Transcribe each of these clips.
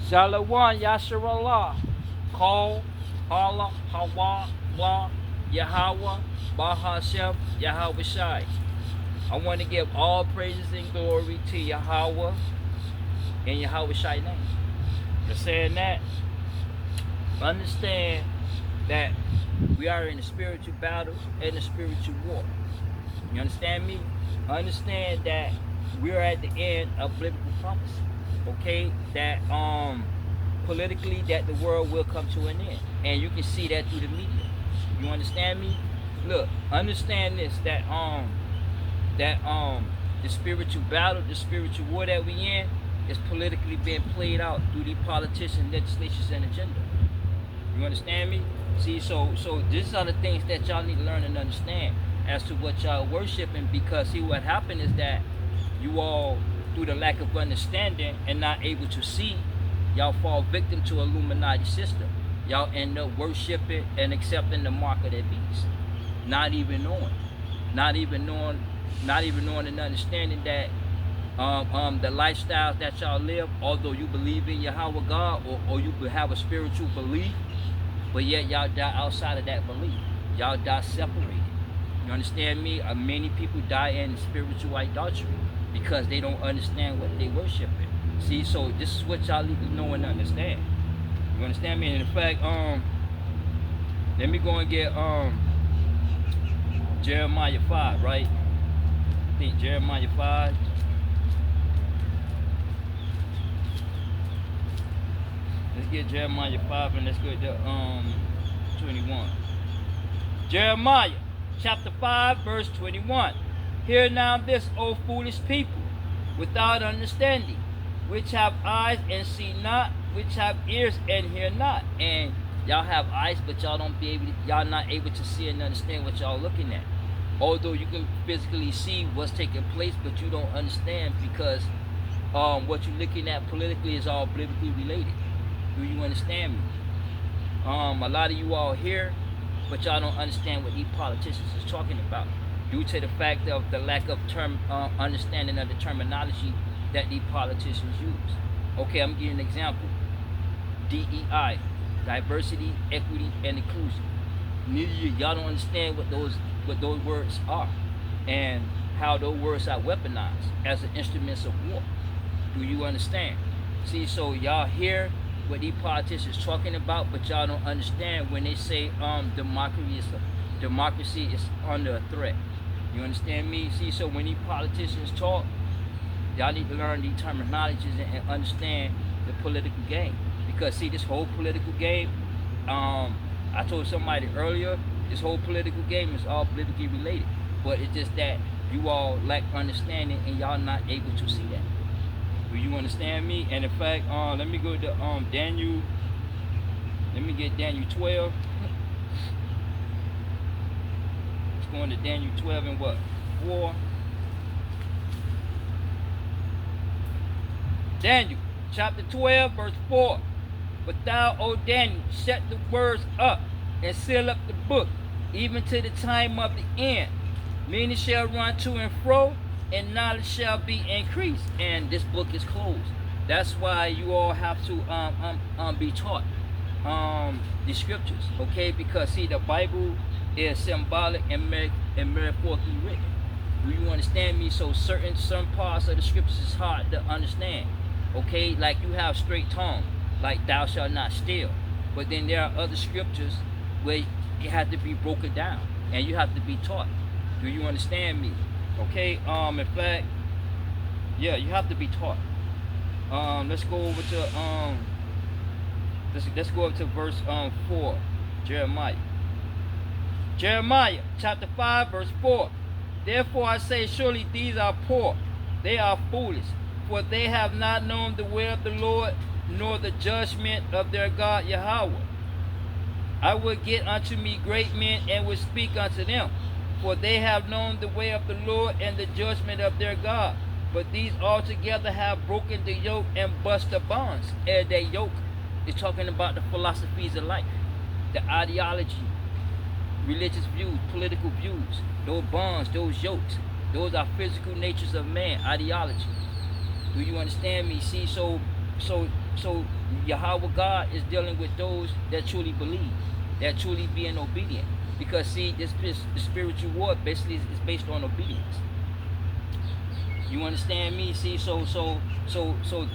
Shalom Yasharallah. Call, Allah, Hawa, Wa, Yahweh, Bahashem, Yahweh Shai. I want to give all praises and glory to Yahweh in Yahweh Shai name. For saying that, understand that we are in a spiritual battle and a spiritual war. You understand me? Understand that we're at the end of biblical prophecy. Okay? That politically that the world will come to an end. And you can see that through the media. You understand me? Look, understand this, that the spiritual battle, the spiritual war that we in is politically being played out through the politicians, legislations, and agenda. You understand me? See, so these are the things that y'all need to learn and understand as to what y'all worshiping, because see what happened is that you all, through the lack of understanding and not able to see, y'all fall victim to Illuminati system. Y'all end up worshiping and accepting the mark of that beast. Not even knowing and understanding that the lifestyles that y'all live, although you believe in Yahweh God, or you have a spiritual belief, but yet y'all die outside of that belief. Y'all die separated. You understand me? Many people die in spiritual idolatry because they don't understand what they worshiping. See, so this is what y'all need to know and understand. You understand me? And in fact, let me go and get Jeremiah 5, right? I think Jeremiah 5. Let's get Jeremiah 5 and let's go to 21. Jeremiah chapter 5 verse 21. Hear now this, O foolish people, without understanding, which have eyes and see not, which have ears and hear not. And y'all have eyes, but y'all y'all not able to see and understand what y'all looking at. Although you can physically see what's taking place, but you don't understand because what you're looking at politically is all biblically related. Do you understand me? A lot of you all here, but y'all don't understand what these politicians is talking about due to the fact of the lack of understanding of the terminology that these politicians use. Okay, I'm giving an example. DEI, diversity, equity, and inclusion. Y'all don't understand what those words are and how those words are weaponized as an instruments of war. Do you understand? See, so y'all hear what these politicians talking about, but y'all don't understand when they say democracy is under a threat. You understand me? See, so when these politicians talk, y'all need to learn these terminologies and understand the political game. Because see, this whole political game, I told somebody earlier, this whole political game is all politically related. But it's just that you all lack understanding and y'all not able to see that. Do you understand me? And in fact, let me go to Daniel. Let me get Daniel 12. Let's go into Daniel 12 and what? 4. Daniel chapter 12 verse 4. But thou, O Daniel, shut the words up and seal up the book, even to the time of the end. Many shall run to and fro, and knowledge shall be increased. And this book is closed. That's why you all have to be taught the scriptures, okay? Because see, the Bible is symbolic and metaphorically written. Do you understand me? So some parts of the scriptures is hard to understand, okay? Like you have straight tongue, like thou shalt not steal. But then there are other scriptures where it has to be broken down and you have to be taught. Do you understand me? Okay, in fact, yeah, you have to be taught. Let's go over to let's go up to verse 4, Jeremiah. Jeremiah chapter 5 verse 4. Therefore I say, surely these are poor, they are foolish, for they have not known the way of the Lord, nor the judgment of their God Yahweh. I will get unto me great men and will speak unto them, for they have known the way of the Lord and the judgment of their God. But these altogether have broken the yoke and bust the bonds. And that yoke is talking about the philosophies of life, the ideology, religious views, political views. Those bonds, those yokes, those are physical natures of man, ideology. Do you understand me? See, so so Yahweh God is dealing with those that truly believe, that truly being obedient. Because see, the spiritual war basically is based on obedience. You understand me? See, so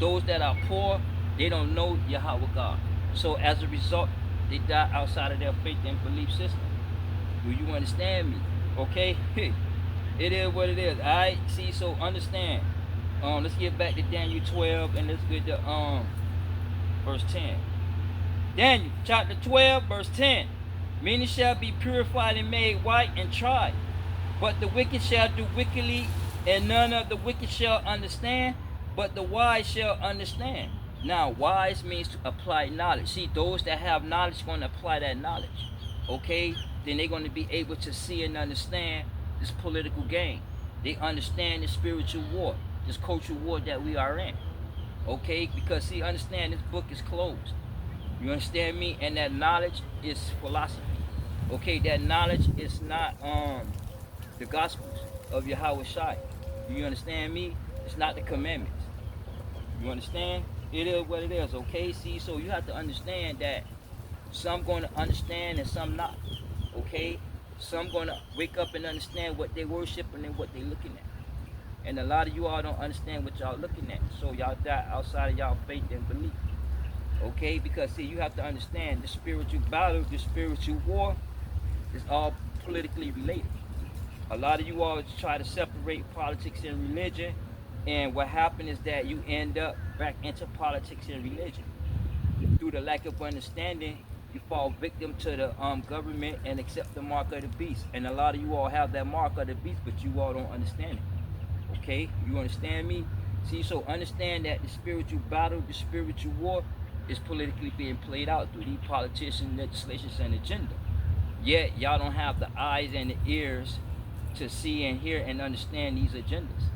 those that are poor, they don't know Yahweh God. So as a result, they die outside of their faith and belief system. Do you understand me? Okay? It is what it is. Alright? See, so understand. Let's get back to Daniel 12 and let's get to verse 10. Daniel chapter 12, verse 10. Many shall be purified and made white and tried, but the wicked shall do wickedly, and none of the wicked shall understand, but the wise shall understand. Now, wise means to apply knowledge. See, those that have knowledge are going to apply that knowledge. Okay? Then they're going to be able to see and understand this political game. They understand the spiritual war, this cultural war that we are in. Okay? Because, see, understand this book is closed. You understand me? And that knowledge is philosophy. Okay? That knowledge is not the Gospels of Yahweh Shai. You understand me? It's not the commandments. You understand? It is what it is, okay? See, so you have to understand that some going to understand and some not, okay? Some going to wake up and understand what they worshiping and what they looking at. And a lot of you all don't understand what y'all looking at. So y'all die outside of y'all faith and belief. Okay? Because, see, you have to understand the spiritual battle, the spiritual war is all politically related. A lot of you all try to separate politics and religion, and what happens is that you end up back into politics and religion. Through the lack of understanding, you fall victim to the government and accept the mark of the beast. And a lot of you all have that mark of the beast, but you all don't understand it. Okay? You understand me? See, so understand that the spiritual battle, the spiritual war is politically being played out through these politicians, legislations, and agenda. Yet, y'all don't have the eyes and the ears to see and hear and understand these agendas.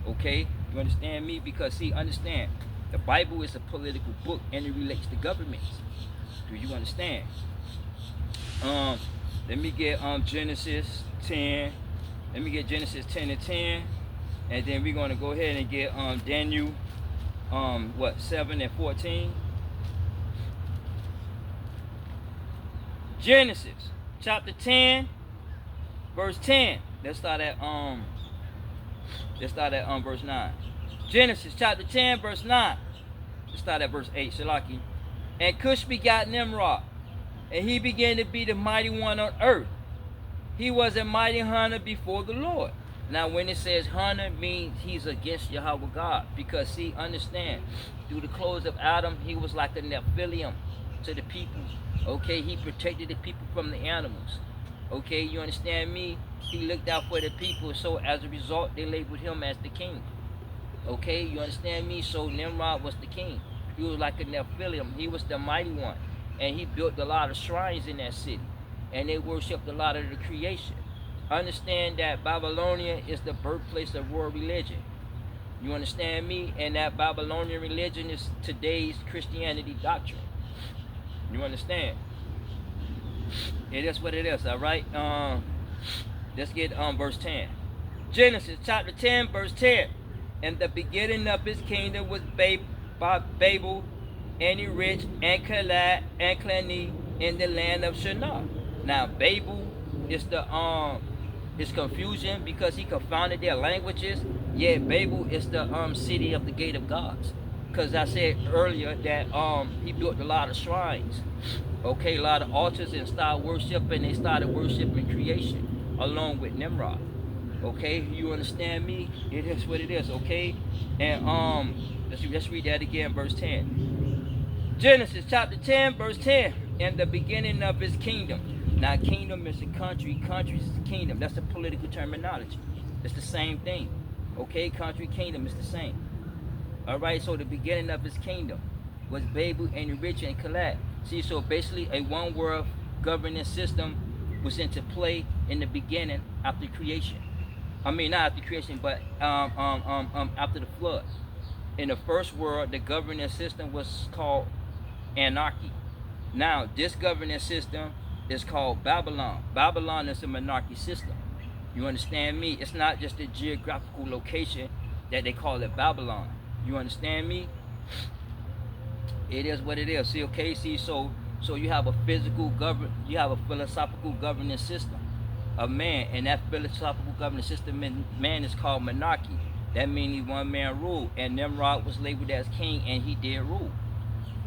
Okay? You understand me? Because, see, understand, the Bible is a political book and it relates to governments. Do you understand? Let me get Genesis 10. Let me get Genesis 10 and 10. And then we're going to go ahead and get Daniel 7 and 14. Genesis chapter 10, verse 10. Let's start at verse 9. Genesis chapter 10, verse 9. Let's start at verse 8. Shalaki. And Cush begot Nimrod, and he began to be the mighty one on earth. He was a mighty hunter before the Lord. Now, when it says hunter, means he's against Yahweh God. Because, see, understand, through the clothes of Adam, he was like a Nephilim to the people. Okay, he protected the people from the animals. Okay, you understand me? He looked out for the people, so as a result, they labeled him as the king. Okay, you understand me? So Nimrod was the king. He was like a Nephilim. He was the mighty one. And he built a lot of shrines in that city. And they worshipped a lot of the creation. Understand that Babylonia is the birthplace of world religion. You understand me? And that Babylonian religion is today's Christianity doctrine. You understand? It is what it is, all right? Let's get verse 10. Genesis chapter 10, verse 10. And the beginning of his kingdom was Babel, and Erich, and Calad, and Clani in the land of Shinar. Now, Babel is is confusion because he confounded their languages. Yet Babel is the city of the gate of gods. Because I said earlier that he built a lot of shrines. Okay, a lot of altars and started worshiping. They started worshiping creation along with Nimrod. Okay, you understand me? It is what it is, okay? And let's read that again, verse 10. Genesis chapter 10, verse 10. And the beginning of his kingdom. Now, kingdom is a country. Country is a kingdom. That's a political terminology. It's the same thing. Okay, country, kingdom is the same. All right, so the beginning of his kingdom was Babel and Erich and Calad. See, so basically a one world governing system was into play in the beginning after creation. I mean, not after creation, but after the flood. In the first world, the governing system was called anarchy. Now, this governing system is called Babylon. Babylon is a monarchy system. You understand me? It's not just a geographical location that they call it Babylon. You understand me? It is what it is. See, okay, see, so you have a you have a philosophical governing system of man, and that philosophical governing system in man is called monarchy. That means one man rule, and Nimrod was labeled as king, and he did rule.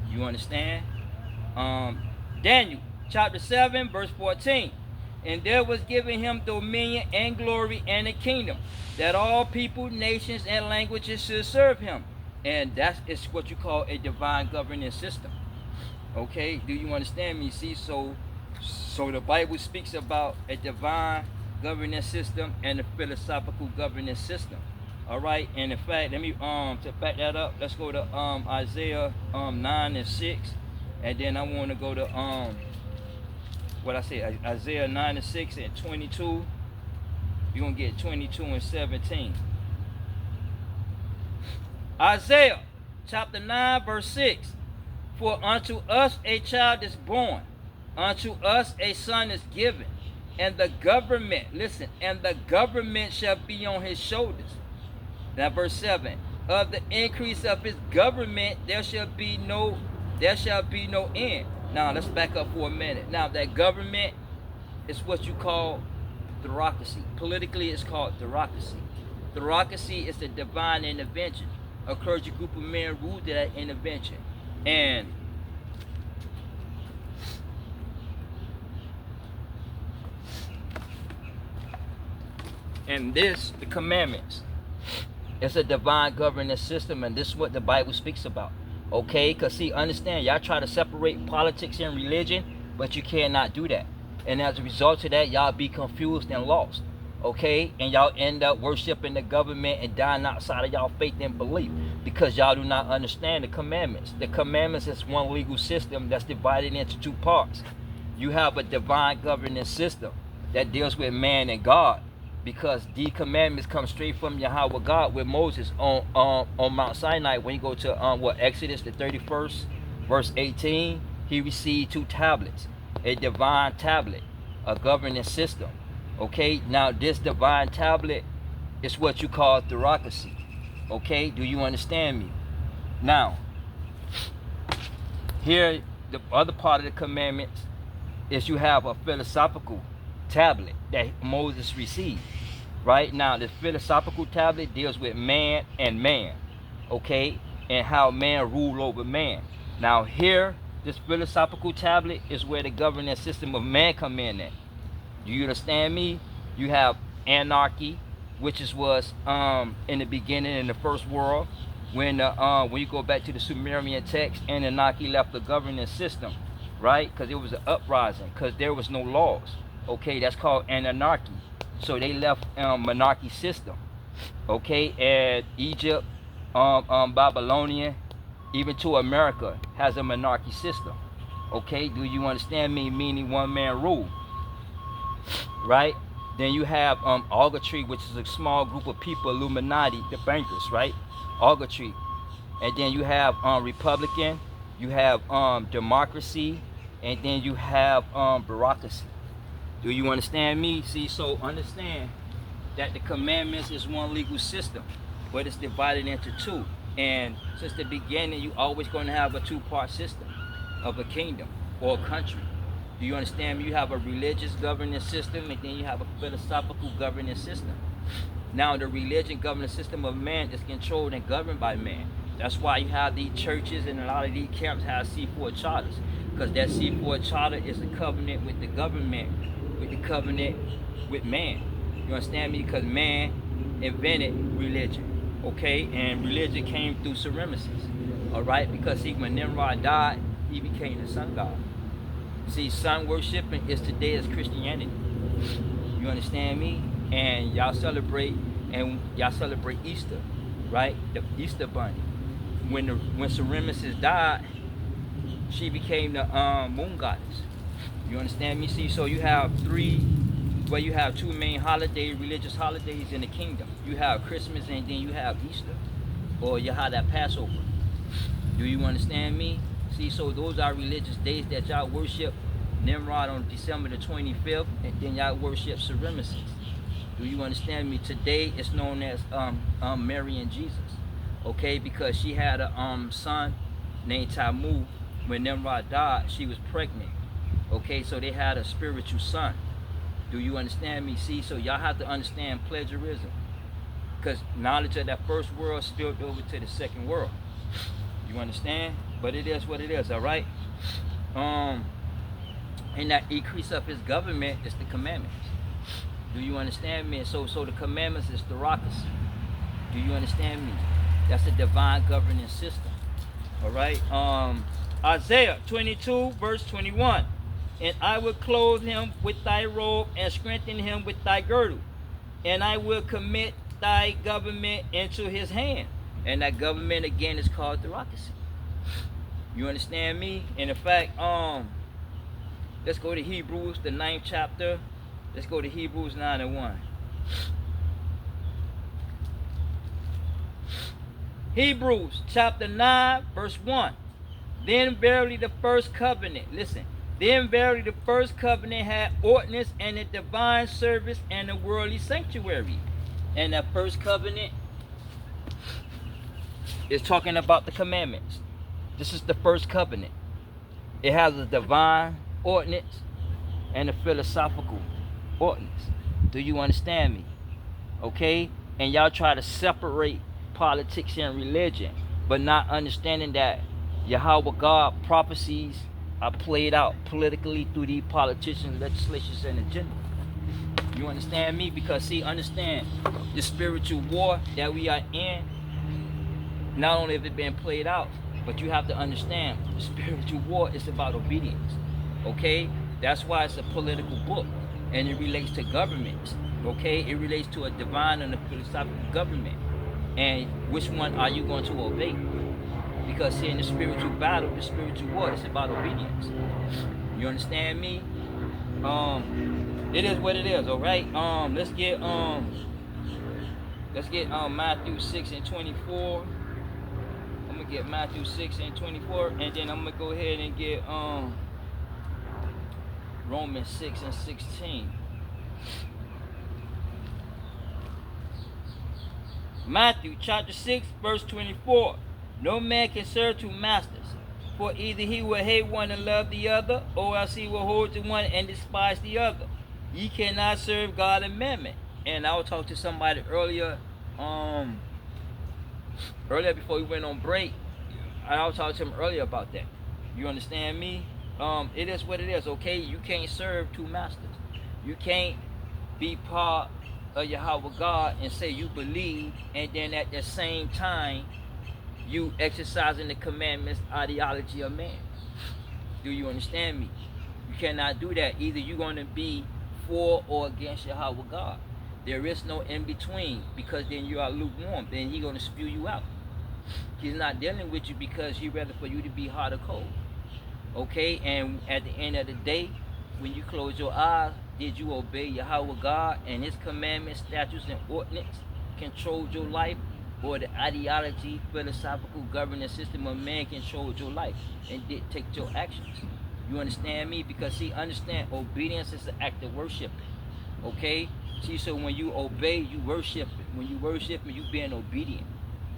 You understand? Um, Daniel chapter 7, verse 14. And there was given him dominion and glory and a kingdom, that all people, nations, and languages should serve him. And that is what you call a divine governing system. Okay, do you understand me? See, so the Bible speaks about a divine governing system and a philosophical governing system. All right, and in fact, let me to back that up, let's go to Isaiah 9 and 6, and then I want to go to what I say, Isaiah 9 and 6 and 22. You're gonna get 22 and 17. Isaiah chapter 9 verse 6. For unto us a child is born, unto us a son is given, and the government, listen, and the government shall be on his shoulders. Now verse 7. Of the increase of his government there shall be no end. Now let's back up for a minute. Now that government is what you call theocracy. Politically it's called theocracy. Theocracy is the divine intervention. A clergy group of men ruled that intervention. And this, the commandments, it's a divine governing system, and this is what the Bible speaks about. Okay, because see, understand, y'all try to separate politics and religion, but you cannot do that. And as a result of that, y'all be confused and lost. Okay, and y'all end up worshiping the government and dying outside of y'all faith and belief because y'all do not understand the commandments. The commandments is one legal system that's divided into two parts. You have a divine governing system that deals with man and God, because the commandments come straight from Yahweh God with Moses on Mount Sinai. When you go to Exodus the 31st verse 18, he received two tablets, a divine tablet, a governing system. Okay, now this divine tablet is what you call theocracy. Okay, do you understand me? Now, here the other part of the commandments is you have a philosophical tablet that Moses received. Right now, the philosophical tablet deals with man and man, okay, and how man rule over man. Now here, this philosophical tablet is where the governing system of man come in at. Do you understand me? You have anarchy, which was in the beginning in the first world, when you go back to the Sumerian text, Anunnaki left the governing system, right? Because it was an uprising, because there was no laws. Okay, that's called anarchy. So they left monarchy system. Okay, and Egypt, Babylonian, even to America has a monarchy system. Okay, do you understand me? Meaning one man rule. Right? Then you have oligarchy, which is a small group of people, Illuminati, the bankers, right? Oligarchy. And then you have Republican, you have democracy, and then you have bureaucracy. Do you understand me? See, so understand that the commandments is one legal system, but it's divided into two. And since the beginning, you always going to have a two-part system of a kingdom or a country. Do you understand me? You have a religious governing system, and then you have a philosophical governing system. Now, the religion governing system of man is controlled and governed by man. That's why you have these churches and a lot of these camps have C4 charters, because that C4 charter is a covenant with the government, with the covenant with man. You understand me? Because man invented religion, okay? And religion came through Semiramis, all right? Because see, when Nimrod died, he became the sun god. See, sun worshiping is today as Christianity. You understand me? And y'all celebrate Easter, right? The Easter bunny. When Semiramis died, she became the moon goddess. You understand me? See, so you have two main holidays, religious holidays in the kingdom. You have Christmas and then you have Easter, or you have that Passover. Do you understand me? See, so those are religious days that y'all worship Nimrod on December the 25th, and then y'all worship Semiramis. Do you understand me? Today it's known as Mary and Jesus, okay? Because she had a son named Tammuz. When Nimrod died, she was pregnant. Okay, so they had a spiritual son. Do you understand me? See, so y'all have to understand plagiarism, because knowledge of that first world spilled over to the second world. You understand? But it is what it is. All right. And that increase of his government is the commandments. Do you understand me? So the commandments is theocracy. Do you understand me? That's a divine governing system. All right. Isaiah 22 verse 21. And I will clothe him with thy robe and strengthen him with thy girdle, and I will commit thy government into his hand. And that government again is called theocracy. You understand me? And in fact, let's go to Hebrews, the 9th chapter. Let's go to Hebrews 9:1. Hebrews chapter 9 verse 1. Then verily the first covenant, listen, then verily the first covenant had ordinance and a divine service and a worldly sanctuary. And that first covenant is talking about the commandments. This is the first covenant. It has a divine ordinance and a philosophical ordinance. Do you understand me? Okay? And y'all try to separate politics and religion, but not understanding that Yahweh God prophecies are played out politically through these politicians, legislations, and agenda. You understand me? Because see, understand the spiritual war that we are in. Not only have it been played out, but you have to understand the spiritual war is about obedience. Okay? That's why it's a political book, and it relates to governments. Okay? It relates to a divine and a philosophical government. And which one are you going to obey? Because see, in the spiritual battle, the spiritual war, it's about obedience. You understand me? It is what it is, all right? Let's get Matthew 6 and 24. I'm gonna get Matthew 6 and 24, and then I'm gonna go ahead and get Romans 6 and 16. Matthew chapter 6 verse 24. No man can serve two masters, for either he will hate one and love the other, or else he will hold to one and despise the other. Ye cannot serve God and mammon. And I was talking to somebody earlier before we went on break. I was talking to him earlier about that. You understand me? It is what it is, okay? You can't serve two masters. You can't be part of Yahweh God and say you believe, and then at the same time you exercising the commandments ideology of man. Do you understand me? You cannot do that. Either you're going to be for or against Yahweh God. There is no in between, because then you are lukewarm. Then he's going to spew you out. He's not dealing with you because he'd rather for you to be hot or cold. Okay? And at the end of the day, when you close your eyes, did you obey Yahweh God and his commandments, statutes, and ordinance controlled your life? Or the ideology, philosophical governing system of man controlled your life and dictate your actions? You understand me? Because see, understand, obedience is an act of worship. Okay? See, so when you obey, you worship it. When you worship it, you being obedient.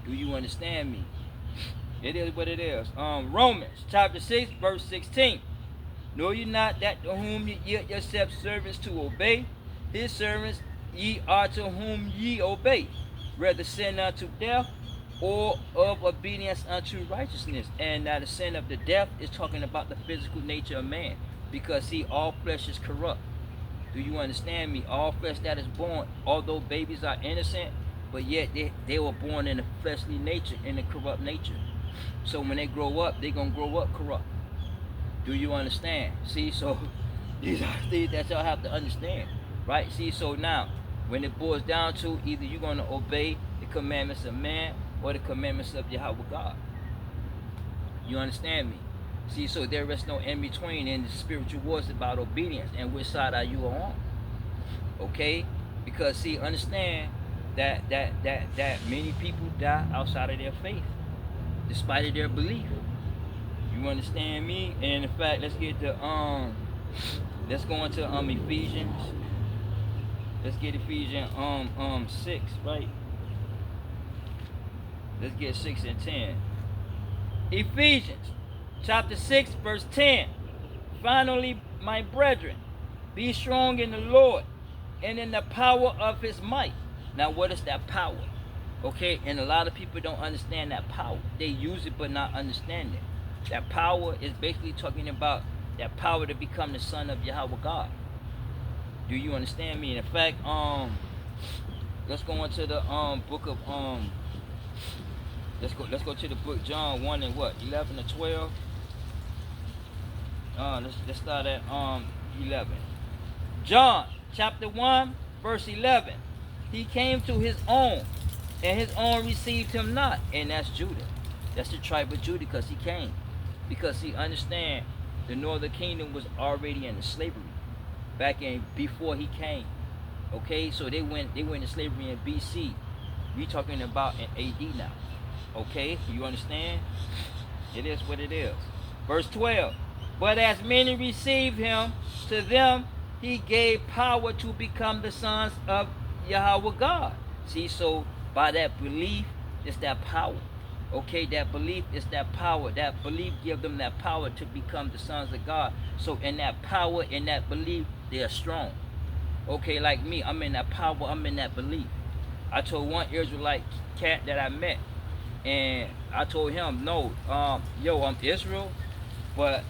Do you understand me? It is what it is. Romans chapter 6 verse 16. Know ye not that to whom ye yield yourselves servants to obey, his servants ye are to whom ye obey, whether sin unto death or of obedience unto righteousness. And now the sin of the death is talking about the physical nature of man, because see, all flesh is corrupt. Do you understand me? All flesh that is born, although babies are innocent, but yet they were born in a fleshly nature, in a corrupt nature. So when they grow up, they're going to grow up corrupt. Do you understand? See, so these are things that y'all have to understand, right? See, so now, when it boils down to, either you're going to obey the commandments of man or the commandments of Yahweh God. You understand me? See, so there is no in between, and the spiritual war is about obedience, and which side are you on? Okay? Because see, understand that many people die outside of their faith, despite of their belief. You understand me? And in fact, let's get to let's go into Ephesians. Let's get Ephesians 6, right? Let's get 6 and 10. Ephesians chapter 6 verse 10. Finally, my brethren, be strong in the Lord and in the power of his might. Now, what is that power? Okay, and a lot of people don't understand that power. They use it but not understand it. That power is basically talking about that power to become the son of Yahweh God. Do you understand me? In fact, let's go into the book of let's go to the book John 1 and what? 11 to 12. Let's start at 11. John chapter 1 verse 11. He came to his own, and his own received him not. And that's Judah. That's the tribe of Judah, because he came. Because he understand the northern kingdom was already in slavery back in before he came. Okay, so they went into slavery in BC. We talking about in AD now. Okay, you understand? It is what it is. Verse 12. But as many received him, to them he gave power to become the sons of Yahweh God. See, so by that belief, it's that power. Okay, that belief is that power. That belief gives them that power to become the sons of God. So in that power, in that belief, they are strong. Okay, like me, I'm in that power, I'm in that belief. I told one Israelite cat that I met, and I told him, no, yo, I'm Israel, but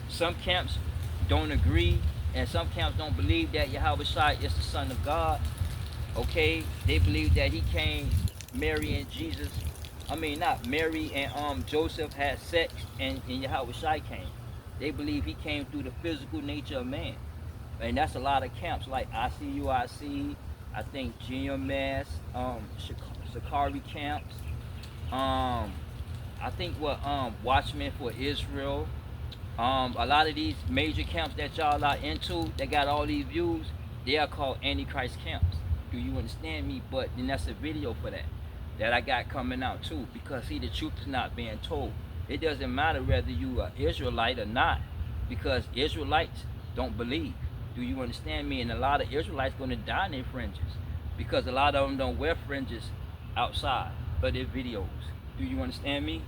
some camps don't agree, and some camps don't believe that Yahweh Shai is the Son of God. Okay, they believe that he came, Mary and Jesus. I mean, not Mary and Joseph had sex, and Yahweh Shai came. They believe he came through the physical nature of man, and that's a lot of camps like ICUIC, I think GMS, Shikari camps. I think what Watchmen for Israel. A lot of these major camps that y'all are into, that got all these views, they are called Antichrist camps. Do you understand me? But then that's a video for that I got coming out too. Because see, the truth is not being told. It doesn't matter whether you are Israelite or not, because Israelites don't believe. Do you understand me? And a lot of Israelites going to die in their fringes, because a lot of them don't wear fringes outside of their videos. Do you understand me?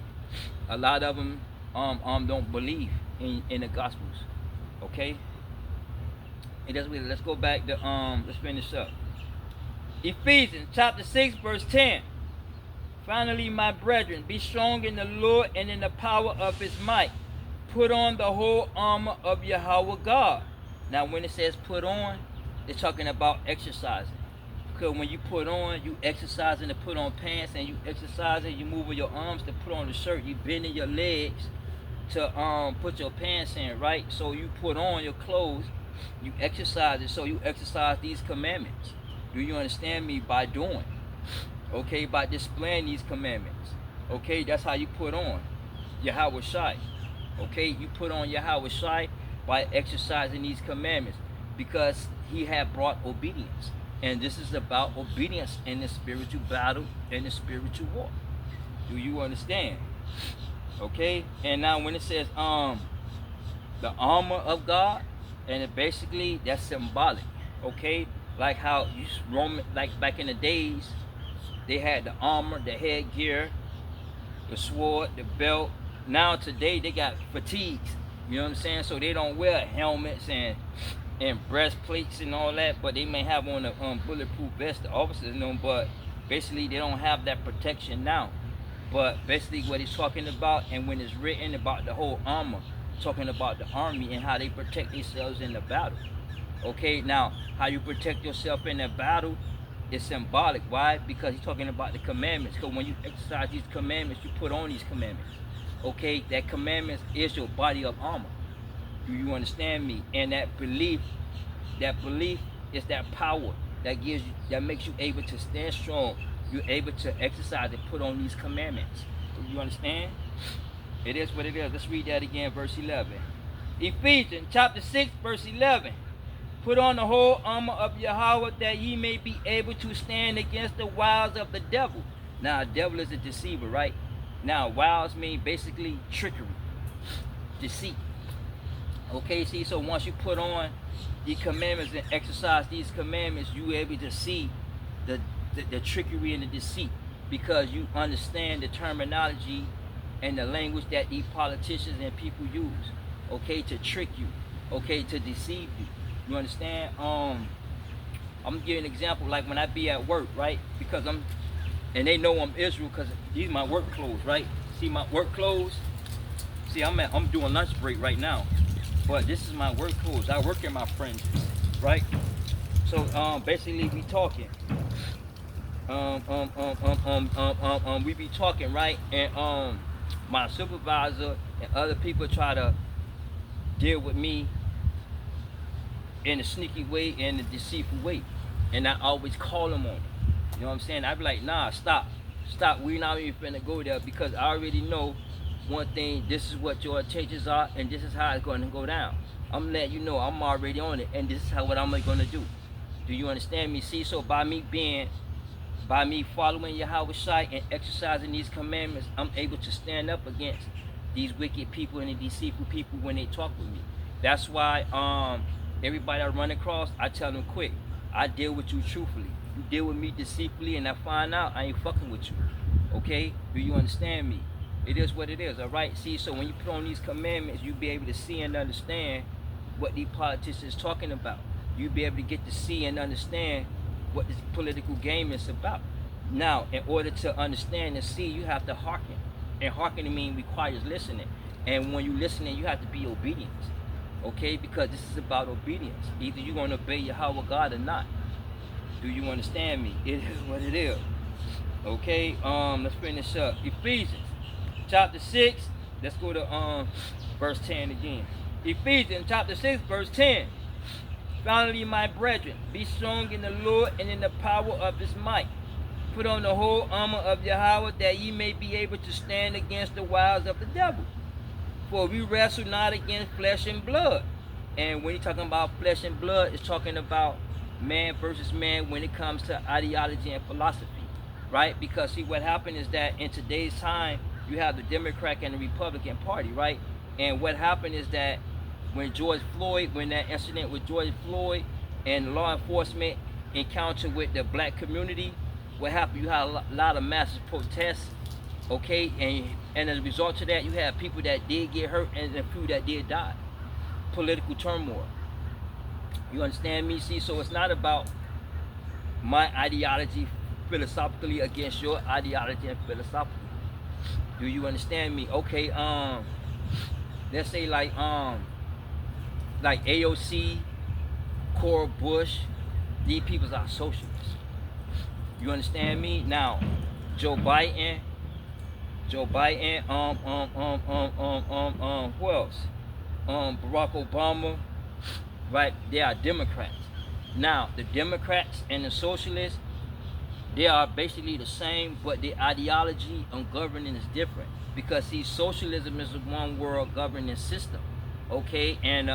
A lot of them don't believe in the Gospels. Okay? And that's weird. Let's go back to let's finish up. Ephesians chapter 6 verse 10. Finally, my brethren, be strong in the Lord and in the power of his might. Put on the whole armor of Yahweh God. Now when it says put on, it's talking about exercising. Because when you put on, you exercising to put on pants, and you exercising, you moving your arms to put on the shirt, you bending your legs to put your pants in, right? So you put on your clothes, you exercise it, so you exercise these commandments. Do you understand me? By doing. Okay, by displaying these commandments. Okay, that's how you put on Yahweh Shai. Okay, you put on Yahweh Shai by exercising these commandments, because he had brought obedience. And this is about obedience in the spiritual battle and the spiritual war. Do you understand? Okay, and now when it says the armor of God, and it basically that's symbolic. Okay, like how like back in the days, they had the armor, the headgear, the sword, the belt. Now today they got fatigues. You know what I'm saying? So they don't wear helmets and breastplates and all that, but they may have on a bulletproof vest, the officers know, but basically they don't have that protection now. But basically what he's talking about, and when it's written about the whole armor, talking about the army and how they protect themselves in the battle. Okay, now how you protect yourself in the battle is symbolic. Why? Because he's talking about the commandments. Because when you exercise these commandments, you put on these commandments. Okay, that commandments is your body of armor. Do you understand me? And that belief is that power that gives you, that makes you able to stand strong. You're able to exercise and put on these commandments. Do you understand? It is what it is. Let's read that again, verse 11. Ephesians chapter 6, verse 11. Put on the whole armor of Yahweh, that ye may be able to stand against the wiles of the devil. Now, the devil is a deceiver, right? Now, wiles mean basically trickery, deceit. Okay, see, so once you put on the commandments and exercise these commandments, you able to see the trickery and the deceit, because you understand the terminology and the language that these politicians and people use, okay, to trick you, okay, to deceive you. You understand? I'm gonna give you an example. Like when I be at work, right? Because and they know I'm Israel because these are my work clothes, right? See my work clothes? See, I'm doing lunch break right now, but this is my work clothes. I work in my fringes, right? So basically we talking. We be talking, right? And my supervisor and other people try to deal with me in a sneaky way and a deceitful way, and I always call them on it. You know what I'm saying? I be like, nah, stop, we not even finna go there because I already know one thing. This is what your intentions are, and this is how it's going to go down. I'm letting you know I'm already on it, and this is what I'm going to do. Do you understand me? See, so by me following Yahweh Shai and exercising these commandments, I'm able to stand up against these wicked people and the deceitful people when they talk with me. That's why everybody I run across, I tell them quick, I deal with you truthfully. You deal with me deceitfully and I find out I ain't fucking with you. Okay? Do you understand me? It is what it is, alright? See, so when you put on these commandments, you be able to see and understand what these politicians talking about. You be able to get to see and understand what this political game is about. Now, in order to understand and see, you have to hearken. And hearkening means requires listening. And when you listening, you have to be obedient. Okay? Because this is about obedience. Either you're going to obey Yahweh God or not. Do you understand me? It is what it is. Okay? Let's finish up. Ephesians chapter 6. Let's go to verse 10 again. Ephesians chapter 6, verse 10. Finally, my brethren, be strong in the Lord and in the power of his might. Put on the whole armor of Yahweh, that ye may be able to stand against the wiles of the devil. For we wrestle not against flesh and blood. And when you're talking about flesh and blood, it's talking about man versus man when it comes to ideology and philosophy, right? Because see, what happened is that in today's time, you have the Democrat and the Republican Party, right? And what happened is that when that incident with George Floyd and law enforcement encounter with the black community, what happened? You had a lot of massive protests, okay? And as a result of that, you had people that did get hurt and a few that did die. Political turmoil. You understand me? See, so it's not about my ideology philosophically against your ideology and philosophically. Do you understand me? Okay, let's say like AOC, Cora Bush, these people are socialists. You understand me? Now, Joe Biden, who else? Barack Obama, right? They are Democrats. Now, the Democrats and the socialists, they are basically the same, but the ideology on governing is different. Because see, socialism is a one world governing system. Okay, and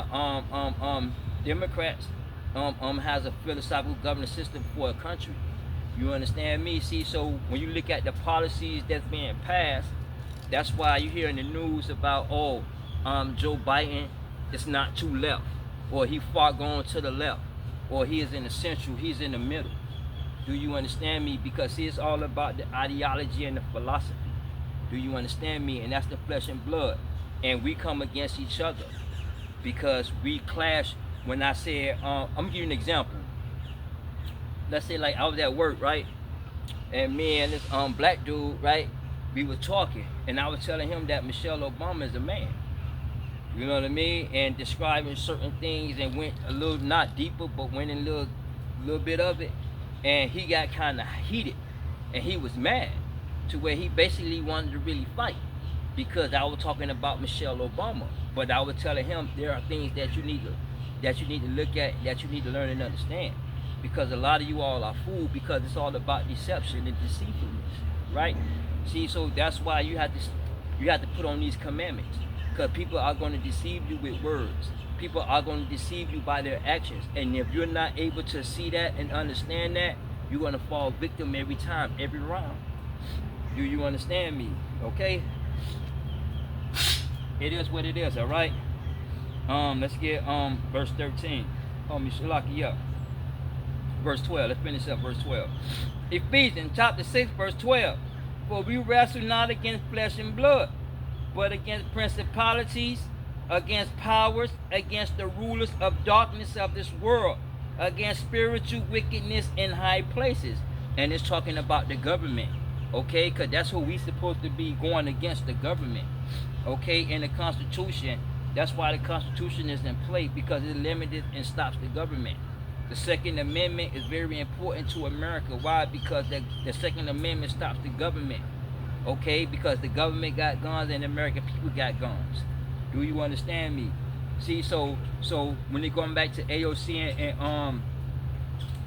Democrats has a philosophical governing system for a country. You understand me? See, so when you look at the policies that's being passed, that's why you hear in the news about Joe Biden is not too left, or he far going to the left, or he is in the central, he's in the middle. Do you understand me? Because see, it's all about the ideology and the philosophy. Do you understand me? And that's the flesh and blood, and we come against each other because we clash. When I said, I'm gonna give you an example. Let's say like I was at work, right? And me and this black dude, right? We were talking, and I was telling him that Michelle Obama is a man. You know what I mean? And describing certain things, and went a little not deeper, but went in a little bit of it. And he got kind of heated, and he was mad to where he basically wanted to really fight because I was talking about Michelle Obama. But I was telling him there are things that you need to look at, that you need to learn and understand, because a lot of you all are fooled because it's all about deception and deceitfulness, right? See, so that's why you have to put on these commandments, because people are going to deceive you with words. People are going to deceive you by their actions, and if you're not able to see that and understand that, you're going to fall victim every time, every round. Do you understand me? Okay? It is what it is, all right? Let's get verse 13. Me shalaki up. Verse 12. Let's finish up verse 12. Ephesians chapter 6, verse 12. For we wrestle not against flesh and blood, but against principalities, against powers, against the rulers of darkness of this world, against spiritual wickedness in high places. And it's talking about the government, okay? Because that's who we supposed to be going against, the government, okay? In the Constitution, that's why the Constitution is in place, because it limits and stops the government. The Second Amendment is very important to America. Why? Because the Second Amendment stops the government, okay? Because the government got guns and the American people got guns. Do you understand me? See, so when they're going back to AOC and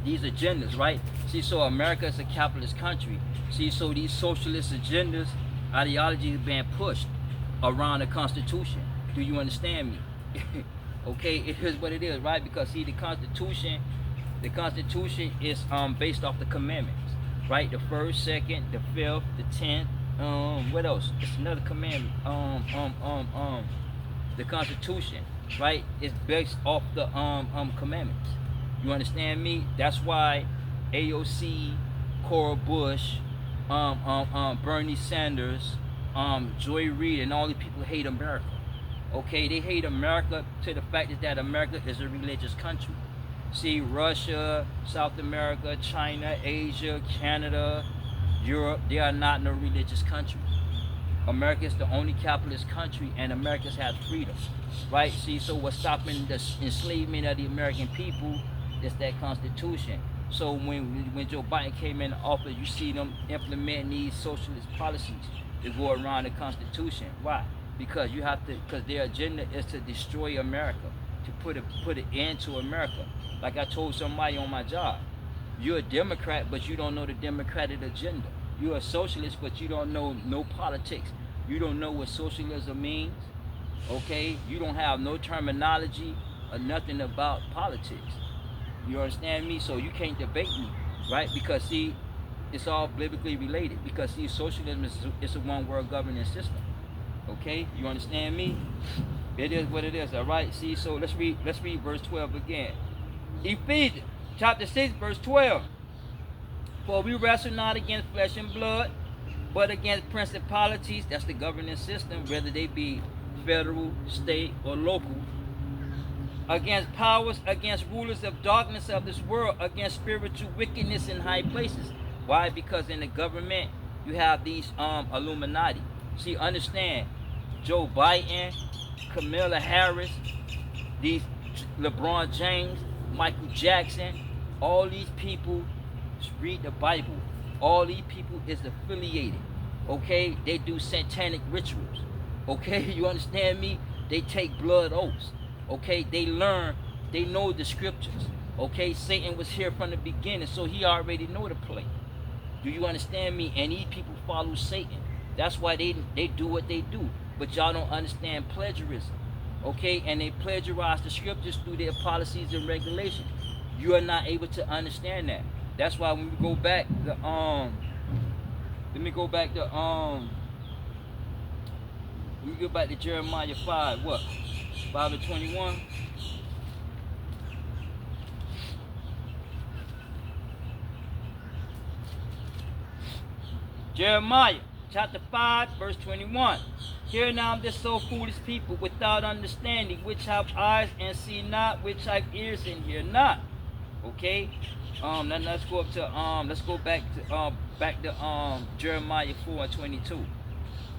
these agendas, right? See, so America is a capitalist country. See, so these socialist agendas, ideologies being pushed around the Constitution. Do you understand me? Okay, it is what it is, right? Because see, the Constitution is based off the commandments, right? The first, second, the fifth, the 10th. What else? It's another commandment. The Constitution, right, is based off the commandments. You understand me? That's why AOC, Cora Bush, Bernie Sanders, Joy Reid, and all these people hate America. Okay, they hate America to the fact that America is a religious country. See, Russia, South America, China, Asia, Canada, Europe, they are not no religious country. America is the only capitalist country, and America has freedom, right? See, so what's stopping the enslavement of the American people is that Constitution. So when Joe Biden came in office, you see them implementing these socialist policies to go around the Constitution. Why? Because you have to, because their agenda is to destroy America, to put an end to America. Like I told somebody on my job, you're a Democrat, but you don't know the Democratic agenda. You're a socialist, but you don't know no politics. You don't know what socialism means, okay? You don't have no terminology or nothing about politics. You understand me? So you can't debate me, right? Because see, it's all biblically related. Because see, socialism is a one-world governing system, okay? You understand me? It is what it is, all right? See, so let's read verse 12 again. Ephesians chapter 6, verse 12. For we wrestle not against flesh and blood, but against principalities, that's the governing system, whether they be federal, state, or local, against powers, against rulers of darkness of this world, against spiritual wickedness in high places. Why? Because in the government, you have these Illuminati. See, understand, Joe Biden, Kamala Harris, these LeBron James, Michael Jackson, all these people read the Bible. All these people is affiliated, okay? They do satanic rituals, okay? You understand me? They take blood oaths, okay? They learn, they know the scriptures, okay? Satan was here from the beginning, so he already know the play. Do you understand me? And these people follow Satan. That's why they do what they do. But y'all don't understand plagiarism, okay? And they plagiarize the scriptures through their policies and regulations. You are not able to understand that. That's why when we go back let me go back to when we go back to Jeremiah 5, what? 5:21. Jeremiah chapter 5, verse 21. Hear now this so foolish people without understanding, which have eyes and see not, which have ears and hear not. Okay? Then let's go back to Jeremiah 4:22.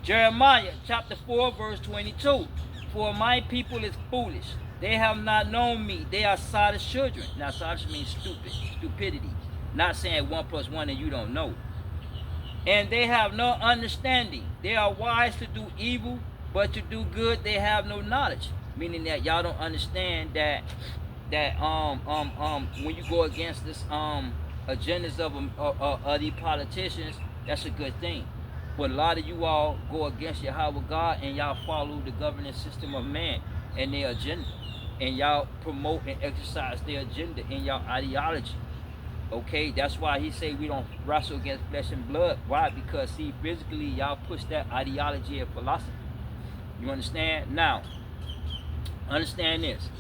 Jeremiah chapter 4, verse 22. For my people is foolish. They have not known me. They are sottish children. Now sottish means stupidity. Not saying 1 + 1 and you don't know. And they have no understanding. They are wise to do evil, but to do good they have no knowledge. Meaning that y'all don't understand that when you go against this agendas of the politicians, that's a good thing. But a lot of you all go against Yahweh God, and y'all follow the governing system of man and their agenda, and y'all promote and exercise their agenda in y'all ideology. Okay, that's why he say we don't wrestle against flesh and blood. Why? Because see, physically y'all push that ideology and philosophy. You understand? Now, understand this.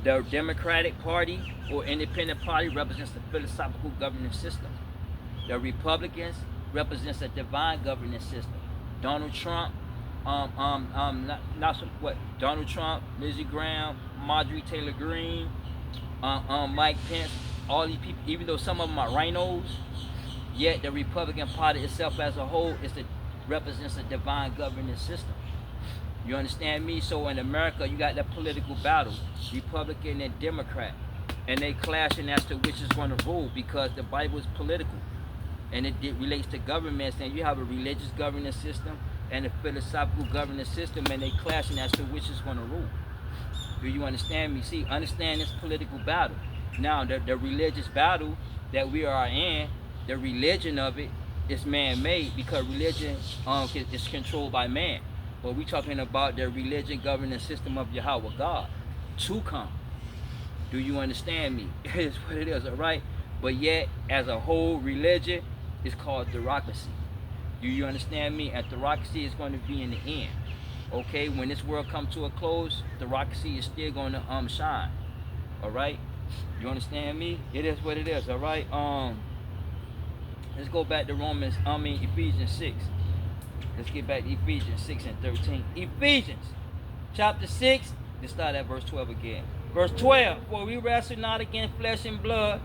The Democratic Party or Independent Party represents the philosophical governing system. The Republicans represents a divine governing system. Donald Trump not some, what, Donald Trump, Lindsey Graham, Marjorie Taylor Greene, Mike Pence, all these people, even though some of them are rhinos, yet the Republican Party itself as a whole represents a divine governance system. You understand me? So in America, you got that political battle, Republican and Democrat, and they clashing as to which is going to rule, because the Bible is political, and it relates to governments. And you have a religious governance system and a philosophical governance system, and they clashing as to which is going to rule. Do you understand me? See, understand this political battle. Now, the religious battle that we are in, the religion of it is man-made, because religion is controlled by man. But we're talking about the religion governance system of Yahweh God to come. Do you understand me? It is what it is, all right? But yet, as a whole religion, it's called theocracy. Do you understand me? And theocracy is going to be in the end. Okay, when this world comes to a close, theocracy is still going to shine. All right? You understand me? It is what it is, all right? Let's go back to Ephesians 6. Let's get back to Ephesians 6 and 13. Ephesians chapter 6, let's start at verse 12 again. Verse 12, for we wrestle not against flesh and blood,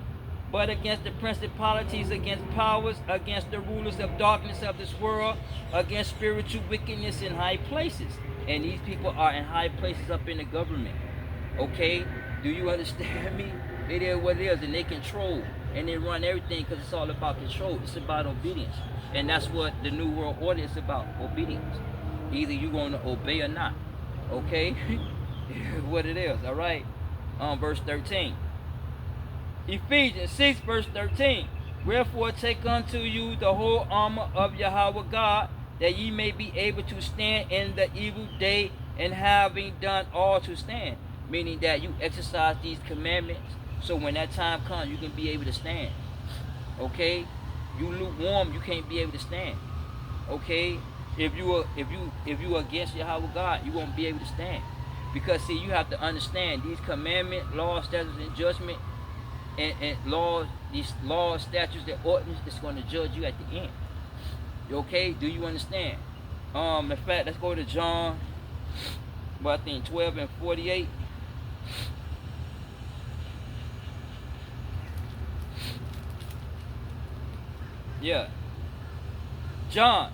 but against the principalities, against powers, against the rulers of darkness of this world, against spiritual wickedness in high places. And these people are in high places up in the government. Okay? Do you understand me? It is what it is, and they control, and they run everything, because it's all about control. It's about obedience. And that's what the New World Order is about, obedience. Either you're going to obey or not. Okay? What it is, all right? Verse 13. Ephesians 6, verse 13. Wherefore take unto you the whole armor of Yahweh God, that ye may be able to stand in the evil day, and having done all to stand. Meaning that you exercise these commandments, so when that time comes, you can be able to stand. Okay? You lukewarm, you can't be able to stand. Okay? If you are against Yahweh God, you won't be able to stand. Because see, you have to understand these commandments, laws, statutes, and judgment, and laws, these laws, statutes, and ordinance is going to judge you at the end. Okay? Do you understand? In fact, let's go to John, I think 12 and 48. Yeah. John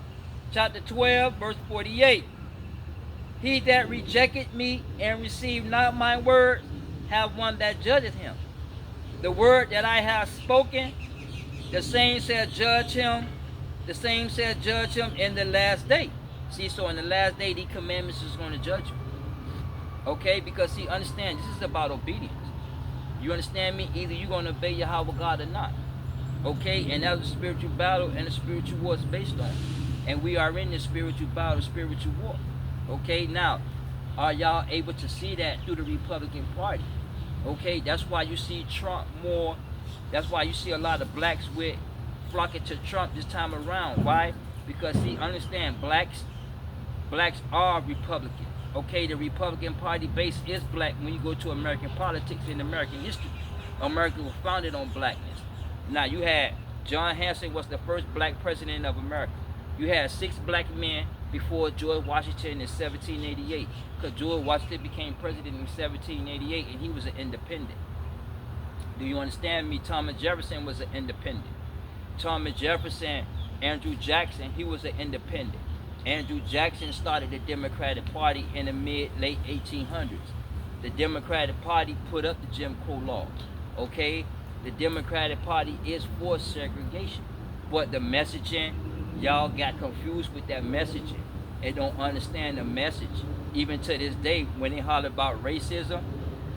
chapter 12, verse 48. He that rejected me and received not my word, have one that judgeth him. The word that I have spoken, the same shall judge him. The same shall judge him in the last day. See, so in the last day, these commandments is going to judge you. Okay? Because see, understand, this is about obedience. You understand me? Either you're going to obey Yahweh God or not. Okay? And that's a spiritual battle, and a spiritual war is based on. And we are in this spiritual battle, spiritual war. Okay? Now, are y'all able to see that through the Republican Party? Okay? That's why you see Trump more. That's why you see a lot of blacks flocking to Trump this time around. Why? Because see, understand, blacks are Republican. Okay, the Republican Party base is black when you go to American politics and American history. America was founded on blackness. Now you had John Hanson was the first black president of America. You had 6 black men before George Washington in 1788. Because George Washington became president in 1788 and he was an independent. Do you understand me? Thomas Jefferson was an independent. Thomas Jefferson, Andrew Jackson, he was an independent. Andrew Jackson started the Democratic Party in the late 1800s. The Democratic Party put up the Jim Crow laws. Okay? The Democratic Party is for segregation. But the messaging, y'all got confused with that messaging and don't understand the message. Even to this day, when they holler about racism,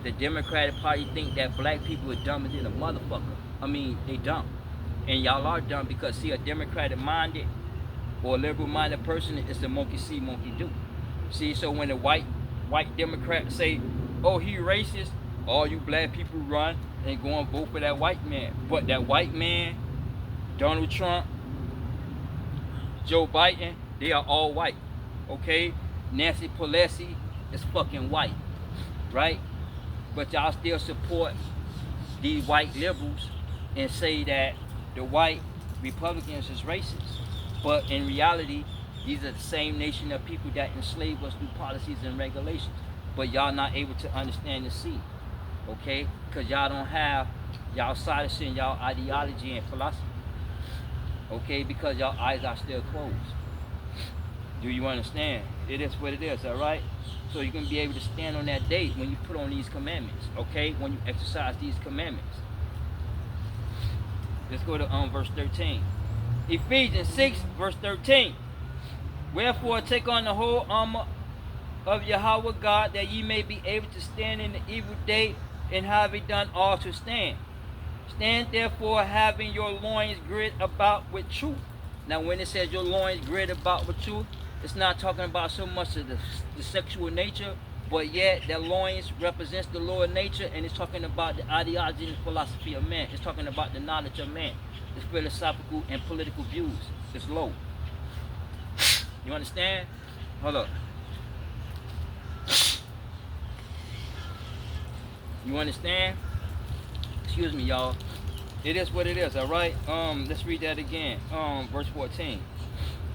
the Democratic Party think that black people are dumber than a motherfucker. I mean, they dumb. And y'all are dumb because, see, a Democratic-minded or a liberal-minded person is the monkey see, monkey do. See, so when the white Democrats say, oh, he racist, all you black people run and go and vote for that white man. But that white man, Donald Trump, Joe Biden, they are all white. Okay? Nancy Pelosi is fucking white. Right? But y'all still support these white liberals and say that the white Republicans is racist. But in reality, These are the same nation of people that enslave us through policies and regulations. But y'all not able to understand and see. Okay? Because y'all don't have y'all side of y'all ideology and philosophy. Okay? Because y'all eyes are still closed. Do you understand? It is what it is, alright? So you're going to be able to stand on that day when you put on these commandments. Okay? When you exercise these commandments. Let's go to verse 13. Ephesians 6, verse 13. Wherefore take on the whole armor of Yahweh God, that ye may be able to stand in the evil day, and having done all to stand. Stand therefore, having your loins girt about with truth. Now when it says your loins girt about with truth, it's not talking about so much of the sexual nature, but yet that loins represents the lower nature, and it's talking about the ideology and philosophy of man. It's talking about the knowledge of man. It's philosophical and political views. It's low. You understand? Hold up. You understand? Excuse me, y'all. It is what it is, alright? Let's read that again. Verse 14.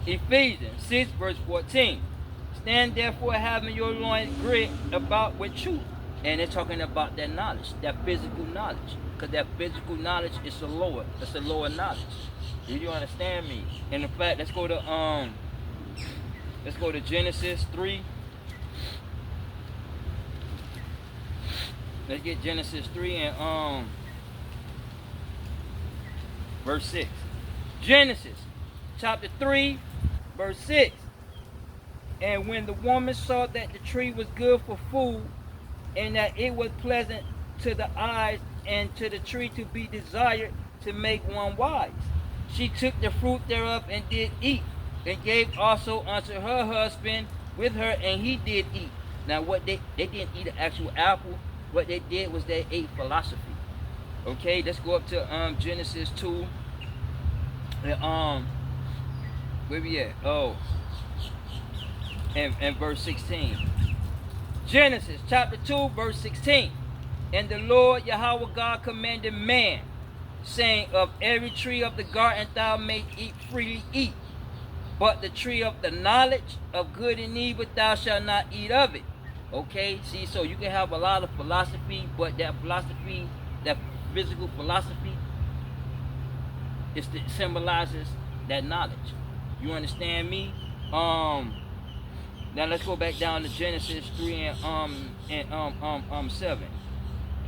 Ephesians 6, verse 14. Stand therefore, having your loins girt about with truth. And it's talking about that knowledge, that physical knowledge. Because that physical knowledge is a lower knowledge. Do you understand me? And in fact, let's go to Genesis 3. Let's get Genesis 3 and verse 6. Genesis chapter 3, verse 6. And when the woman saw that the tree was good for food, and that it was pleasant to the eyes, and to the tree to be desired to make one wise, she took the fruit thereof and did eat, and gave also unto her husband with her, and he did eat. Now what they didn't eat an actual apple. What they did was they ate philosophy. Okay, let's go up to Genesis 2. And, where we at? Oh, and verse 16. Genesis chapter 2, verse 16. And the Lord Yahweh God commanded man, saying, of every tree of the garden thou mayst freely eat, but the tree of the knowledge of good and evil thou shalt not eat of it. Okay, see, so you can have a lot of philosophy, but that philosophy, that physical philosophy, it symbolizes that knowledge. You understand me? Now let's go back down to Genesis 3 and 7.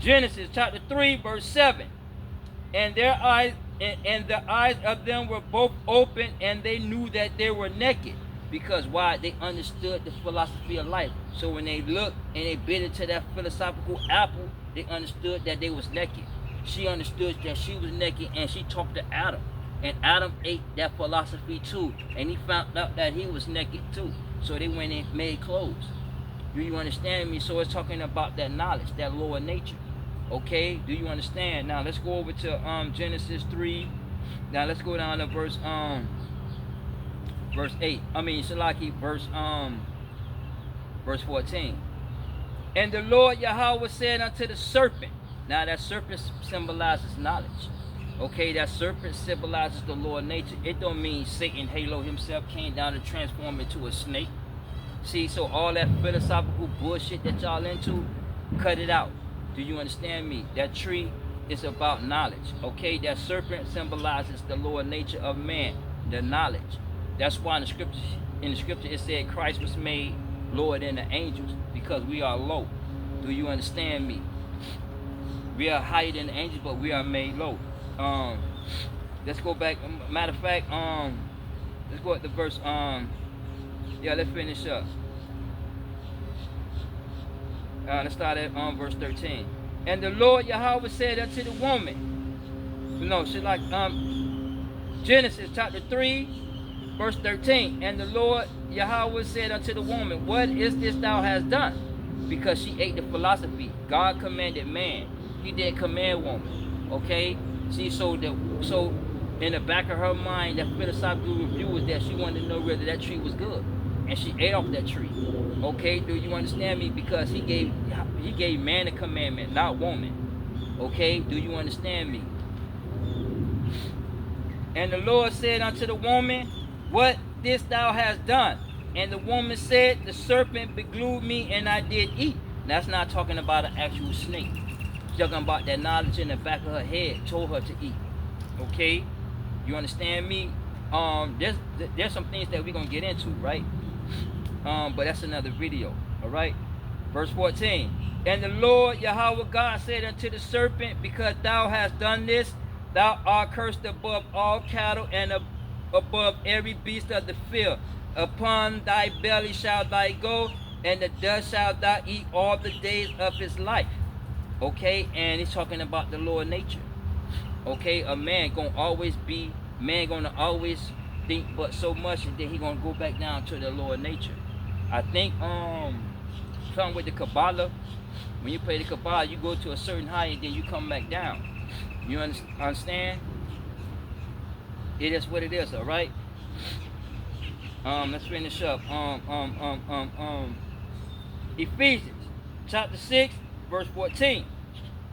Genesis chapter 3, verse 7. And their eyes and the eyes of them were both open, and they knew that they were naked. Because why? They understood the philosophy of life. So when they looked and they bit into that philosophical apple, they understood that they was naked. She understood that she was naked, and she talked to Adam. And Adam ate that philosophy too. And he found out that he was naked too. So they went and made clothes. Do you understand me? So it's talking about that knowledge, that lower nature. Okay? Do you understand? Now let's go over to Genesis 3. Now let's go down to verse 8. Salaki, verse 14. And the Lord Yahweh said unto the serpent. Now that serpent symbolizes knowledge. Okay, that serpent symbolizes the lower nature. It don't mean Satan, Halo himself, came down to transform into a snake. See, so all that philosophical bullshit that y'all into, cut it out. Do you understand me? That tree is about knowledge. Okay, that serpent symbolizes the lower nature of man, the knowledge. That's why in the scripture it said Christ was made lower than the angels, because we are low. Do you understand me? We are higher than the angels, but we are made low. Let's go back. Matter of fact, let's go at the verse. Let's finish up. Let's start at verse 13. And the Lord Yahweh said unto the woman, Genesis chapter 3, verse 13. And the Lord Yahweh said unto the woman, what is this thou hast done? Because she ate the philosophy. God commanded man. He didn't command woman. Okay? See, so in the back of her mind, that philosophical review was that she wanted to know whether that tree was good. And she ate off that tree. Okay, do you understand me? Because he gave man a commandment, not woman. Okay, do you understand me? And the Lord said unto the woman, what this thou hast done? And the woman said, the serpent beguiled me, and I did eat. That's not talking about an actual snake. It's talking about that knowledge in the back of her head told her to eat. Okay? You understand me? There's some things that we're going to get into, right? But that's another video. All right? Verse 14. And the Lord Yahweh God said unto the serpent, because thou hast done this, thou art cursed above all cattle and above every beast of the field. Upon thy belly shalt thou go, and the dust shalt thou eat all the days of his life. Okay, and he's talking about the law of nature. Okay, a man gonna always think but so much, and then he gonna go back down to the law of nature. I think something with the Kabbalah. When you play the Kabbalah, you go to a certain height and then you come back down. You understand? It is what it is, all right? Let's finish up. Ephesians chapter 6, verse 14.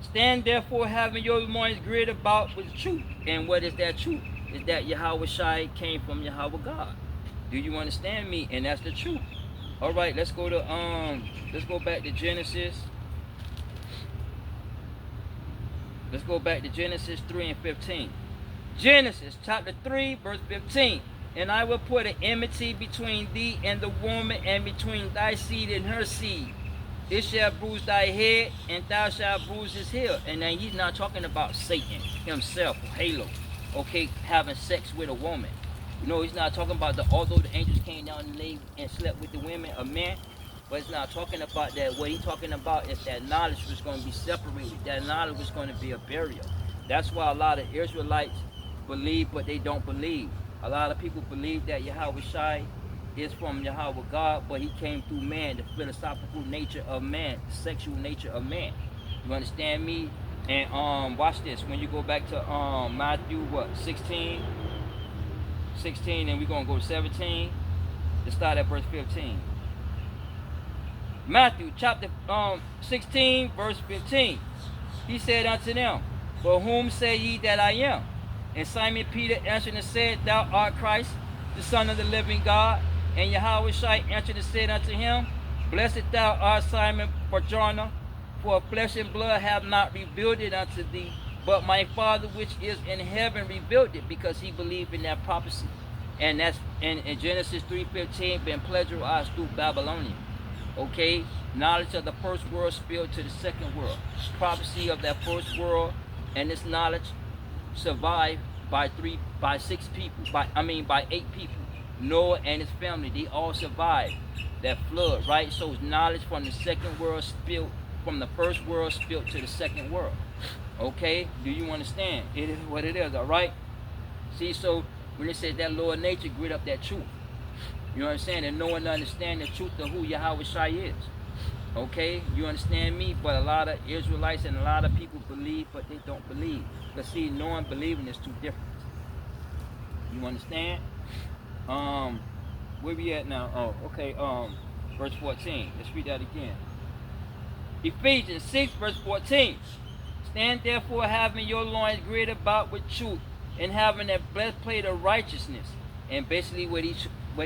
Stand therefore, having your loins girded about with truth. And what is that truth? Is that Yahweh Shai came from Yahweh God. Do you understand me? And that's the truth. All right, let's go back to Genesis. Let's go back to Genesis 3 and 15. Genesis chapter 3, verse 15. And I will put an enmity between thee and the woman, and between thy seed and her seed. It shall bruise thy head, and thou shalt bruise his heel. And then he's not talking about Satan himself, or Halo, okay, having sex with a woman. You know, he's not talking about although the angels came down and laid and slept with the women, a man. But it's not talking about that. What he's talking about is that knowledge was going to be separated. That knowledge was going to be a barrier. That's why a lot of Israelites believe, but they don't believe. A lot of people believe that Yahweh Shai is from Yahweh God, but he came through man, the philosophical nature of man, the sexual nature of man. You understand me? And watch this. When you go back to Matthew 16, and we're gonna go to 17. Let's start at verse 15. Matthew chapter 16, verse 15. He said unto them, but whom say ye that I am? And Simon Peter answered and said, thou art Christ, the Son of the living God. And Yahweh Shai answered and said unto him, blessed thou art Simon Barjona, for flesh and blood have not revealed it unto thee, but my Father which is in heaven revealed it, because he believed in that prophecy. And that's in Genesis 3:15, been plagiarized through Babylonian. Okay, knowledge of the first world spilled to the second world. Prophecy of that first world and this knowledge survived by 8 people. Noah and his family, they all survived that flood, right? So knowledge from the second world spilled, from the first world spilled to the second world. Okay, do you understand? It is what it is, all right? See, so when it says that law of nature, grit up that truth. You know what I'm saying? And no one understand the truth of who Yahweh Shai is. Okay, you understand me? But a lot of Israelites and a lot of people believe, but they don't believe. But see, knowing believing is two different. You understand? Where we at now? Oh, okay. Verse 14. Let's read that again. Ephesians 6, verse 14. Stand therefore, having your loins girded about with truth, and having a breastplate of righteousness. And basically, what he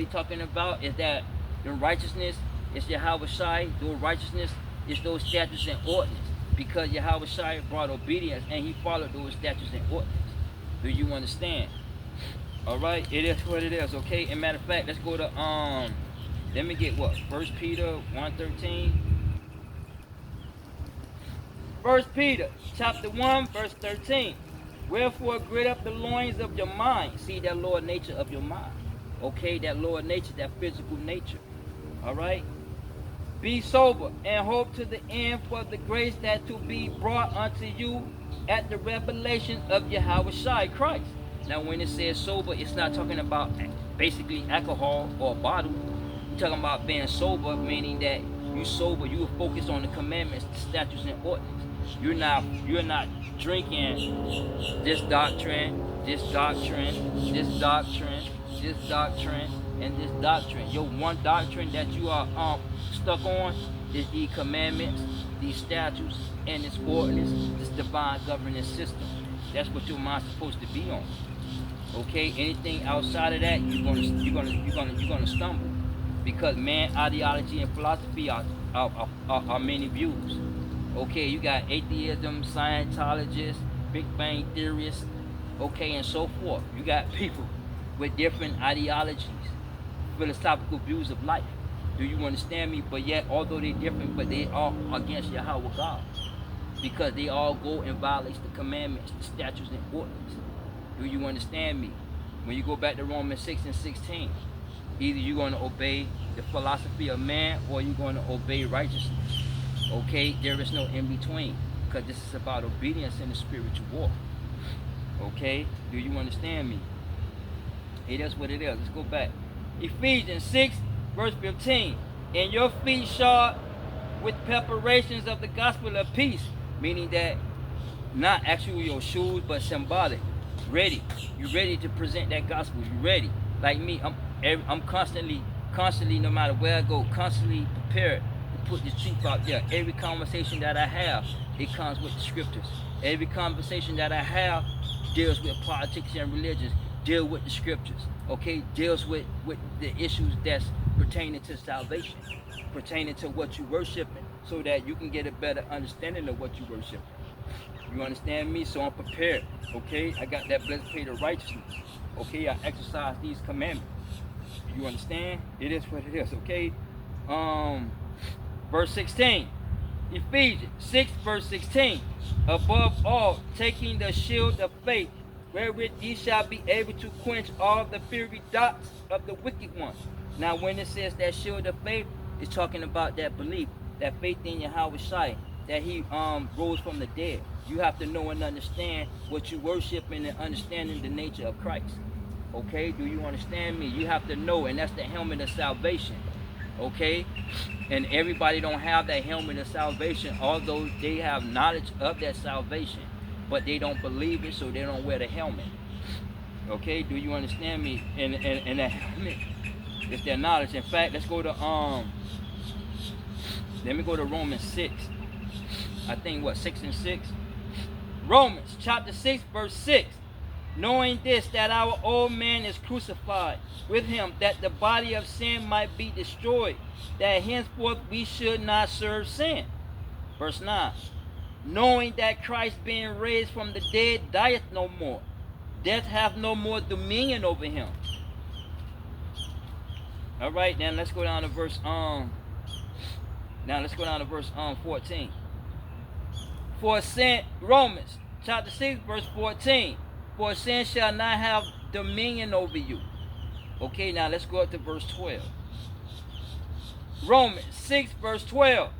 talking about is that the righteousness is Yahweh Shai. The righteousness is those statutes and ordinances, because Yahweh Shai brought obedience and he followed those statutes and ordinances. Do you understand? All right, it is what it is. Okay. And matter of fact, let's go to let me get what 1 Peter 1:13. 1 Peter chapter 1, verse 13. Wherefore gird up the loins of your mind. See that lower nature of your mind. Okay, that lower nature, that physical nature. All right. Be sober and hope to the end for the grace that to be brought unto you at the revelation of Yahweh Shai Christ. Now, when it says sober, it's not talking about basically alcohol or a bottle. You're talking about being sober, meaning that you sober, you focus on the commandments, the statutes, and ordinances. You're not drinking this doctrine, this doctrine, this doctrine, this doctrine, and this doctrine. Your one doctrine that you are stuck on is the commandments, these statutes, and this ordinance, this divine governance system. That's what your mind's supposed to be on. Okay, anything outside of that, you're gonna stumble, because man ideology and philosophy are many views. Okay, you got atheism, Scientologists, Big Bang theorists, okay, and so forth. You got people with different ideologies, philosophical views of life. Do you understand me? But yet, although they're different, but they are against Yahweh God, because they all go and violates the commandments, the statutes, and ordinances. Do you understand me? When you go back to Romans 6 and 16, either you're going to obey the philosophy of man or you're going to obey righteousness. Okay, there is no in between, because this is about obedience in the spiritual walk. Okay, do you understand me? It is what it is. Let's go back. Ephesians 6 verse 15. And your feet shod with preparations of the gospel of peace, meaning that not actually your shoes, but symbolic. Ready. You ready to present that gospel. You ready. Like me, I'm constantly, no matter where I go, constantly prepared to put the truth out there. Every conversation that I have, it comes with the scriptures. Every conversation that I have deals with politics and religions, deal with the scriptures. Okay, deals with the issues that's pertaining to salvation, pertaining to what you worshiping, so that you can get a better understanding of what you worship. You understand me? So I'm prepared. Okay, I got that blessed plate of righteousness. Okay, I exercise these commandments. You understand? It is what it is. Okay. Verse 16. Ephesians 6 verse 16. Above all, taking the shield of faith, wherewith ye shall be able to quench all the fiery darts of the wicked one. Now, when it says that shield of faith, it's talking about that belief, that faith in Yahweh Shai, that he rose from the dead. You have to know and understand what you worshiping and understanding the nature of Christ. Okay, do you understand me? You have to know, and that's the helmet of salvation. Okay, and everybody don't have that helmet of salvation, although they have knowledge of that salvation, but they don't believe it, so they don't wear the helmet. Okay, do you understand me? And that helmet is their knowledge. In fact, let's go to let me go to Romans 6. I think 6 and 6. Romans chapter 6 verse 6. Knowing this, that our old man is crucified with him, that the body of sin might be destroyed, that henceforth we should not serve sin. Verse 9. Knowing that Christ, being raised from the dead, dieth no more, death hath no more dominion over him. All right, then let's go down to verse 14. For sin, Romans chapter 6 verse 14. For sin shall not have dominion over you. Okay, now let's go up to verse 12. Romans 6 verse 12.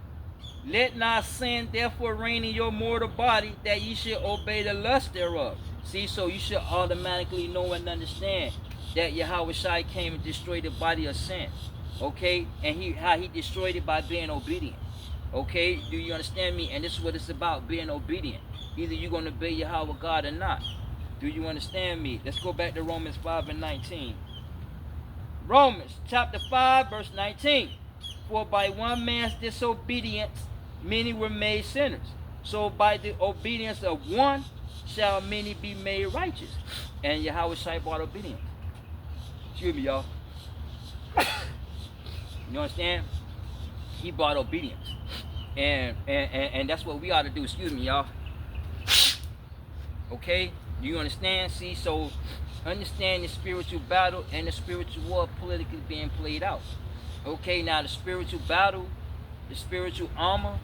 Let not sin therefore reign in your mortal body, that ye should obey the lust thereof. See, so you should automatically know and understand that Yahweh Shai came and destroyed the body of sin. Okay, and how he destroyed it by being obedient. Okay, do you understand me? And this is what it's about, being obedient. Either you're going to obey Yahweh God or not. Do you understand me? Let's go back to Romans 5 and 19. Romans chapter 5 verse 19. For by one man's disobedience many were made sinners. So by the obedience of one shall many be made righteous. And Yahweh Shai brought obedience. Excuse me, y'all. You understand? He brought obedience. And that's what we ought to do. Excuse me, y'all. Okay? Do you understand? See, so understand the spiritual battle and the spiritual war politically being played out. Okay, now the spiritual battle, the spiritual armor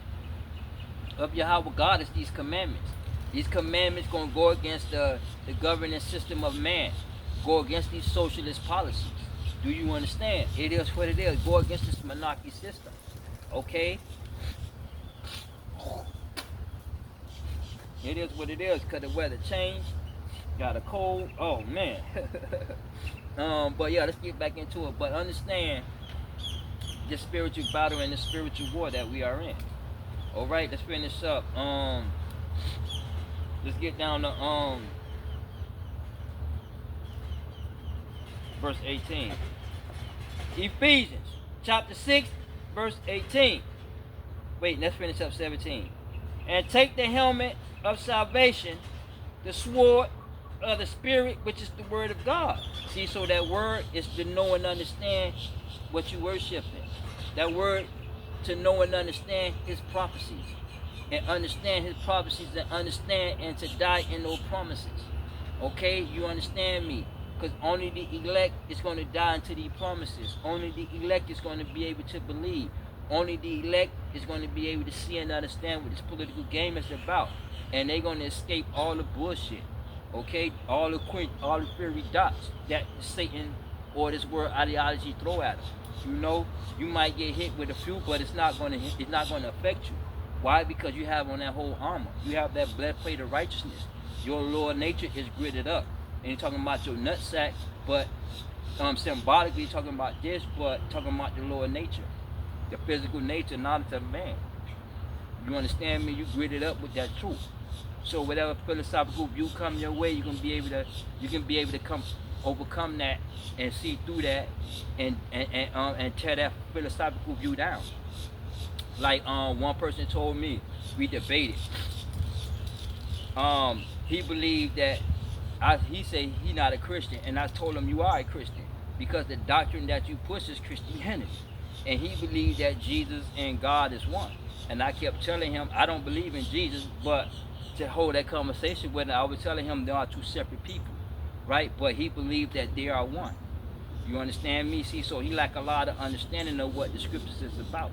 of Yahweh God is these commandments. These commandments going to go against the governing system of man. Go against these socialist policies. Do you understand? It is what it is. Go against this monarchy system. Okay? It is what it is, because the weather changed. Got a cold. Oh, man. But yeah, let's get back into it. But understand the spiritual battle and the spiritual war that we are in. All right, let's finish up. Let's get down to verse 18. Ephesians chapter 6 verse 18. Wait, let's finish up 17. And take the helmet of salvation, the sword of the Spirit, which is the word of God. See, so that word is to know and understand what you worshiping. That word to know and understand his prophecies. And understand his prophecies and understand and to die in those promises. Okay, you understand me? Because only the elect is going to die into these promises. Only the elect is going to be able to believe. Only the elect is going to be able to see and understand what this political game is about. And they're going to escape all the bullshit. Okay, all the fiery dots that Satan or this world ideology throw at us. You know, you might get hit with a few, but it's not going to affect you. Why? Because you have on that whole armor. You have that breastplate of righteousness. Your lower nature is gritted up. And you're talking about your nutsack, but symbolically talking about this, but talking about the lower nature. The physical nature, knowledge of man. You understand me? You gritted up with that truth. So whatever philosophical view come your way, you can be able to overcome that and see through that and tear that philosophical view down. Like one person told me, we debated. He believed that he said he not a Christian, and I told him you are a Christian because the doctrine that you push is Christianity, and he believed that Jesus and God is one. And I kept telling him I don't believe in Jesus, but to hold that conversation with him, I was telling him there are two separate people, right? But he believed that they are one. You understand me? See, so he lacked a lot of understanding of what the scriptures is about.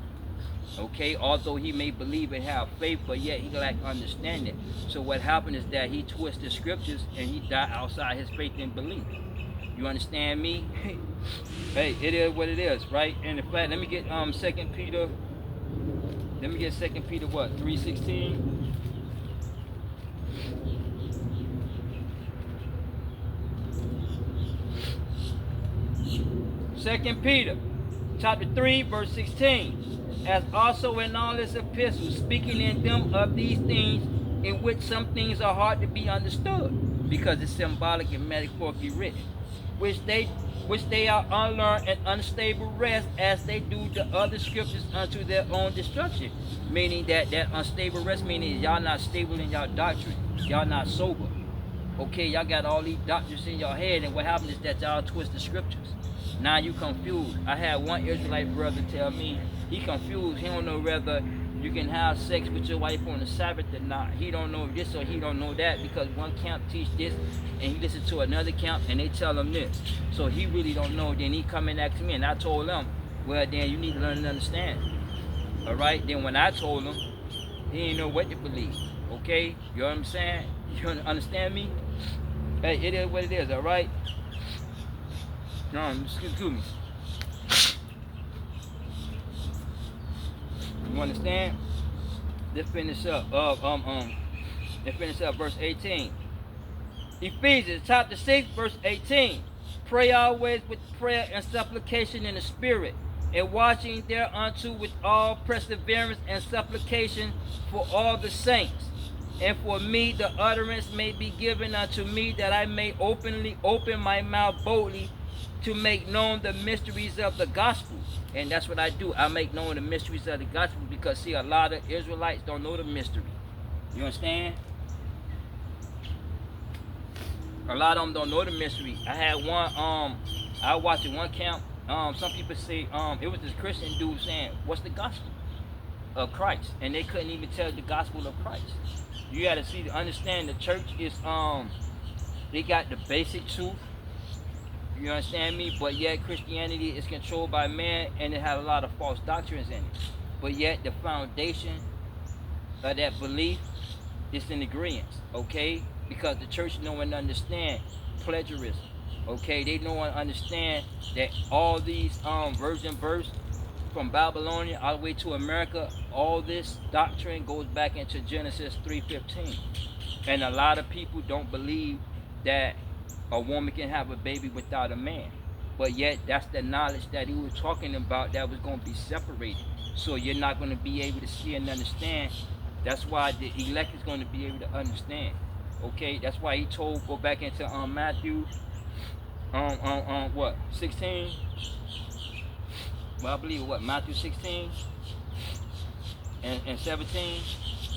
Okay, although he may believe and have faith, but yet he lacked understanding. So what happened is that he twisted scriptures and he died outside his faith and belief. You understand me? Hey, it is what it is, right? And in fact, let me get 2 Peter. Let me get 2 Peter what? 3:16. 2 Peter chapter 3 verse 16, as also in all his epistles, speaking in them of these things, in which some things are hard to be understood, because it's symbolic and metaphorically written, which they are unlearned and unstable rest, as they do the other scriptures unto their own destruction. Meaning that unstable rest, meaning y'all not stable in y'all doctrine, y'all not sober. Okay, y'all got all these doctrines in your head, and what happens is that y'all twist the scriptures. Now you confused. I had one Israelite brother tell me he confused. He don't know whether you can have sex with your wife on the Sabbath or not. He don't know this or he don't know that, because one camp teach this and he listen to another camp and they tell him this. So he really don't know. Then he come and ask me, and I told him, well, then you need to learn and understand. All right. Then when I told him, he didn't know what to believe. Okay, you know what I'm saying? You understand me? Hey, it is what it is. All right. No, excuse me. You understand? Let's finish up. Let's finish up verse 18. Ephesians chapter 6 verse 18. Pray always with prayer and supplication in the Spirit, and watching thereunto with all perseverance and supplication for all the saints. And for me the utterance may be given unto me, that I may openly open my mouth boldly to make known the mysteries of the gospel. And that's what I do. I make known the mysteries of the gospel, because see, a lot of Israelites don't know the mystery. You understand? A lot of them don't know the mystery. I had one, I watched in one camp, some people say, it was this Christian dude saying, what's the gospel of Christ? And they couldn't even tell the gospel of Christ. You got to see, to understand, the church is, they got the basic truth. You understand me? But yet Christianity is controlled by man, and it has a lot of false doctrines in it. But yet the foundation of that belief is in agreement, okay? Because the church know and understand plagiarism, okay? They know and understand that all these virgin births from Babylonia all the way to America, all this doctrine goes back into Genesis 3:15. And a lot of people don't believe that a woman can have a baby without a man. But yet that's the knowledge that he was talking about, that was going to be separated. So you're not going to be able to see and understand. That's why the elect is going to be able to understand. Okay, that's why he told, go back into Matthew what, 16? Well, I believe what, Matthew 16 and 17.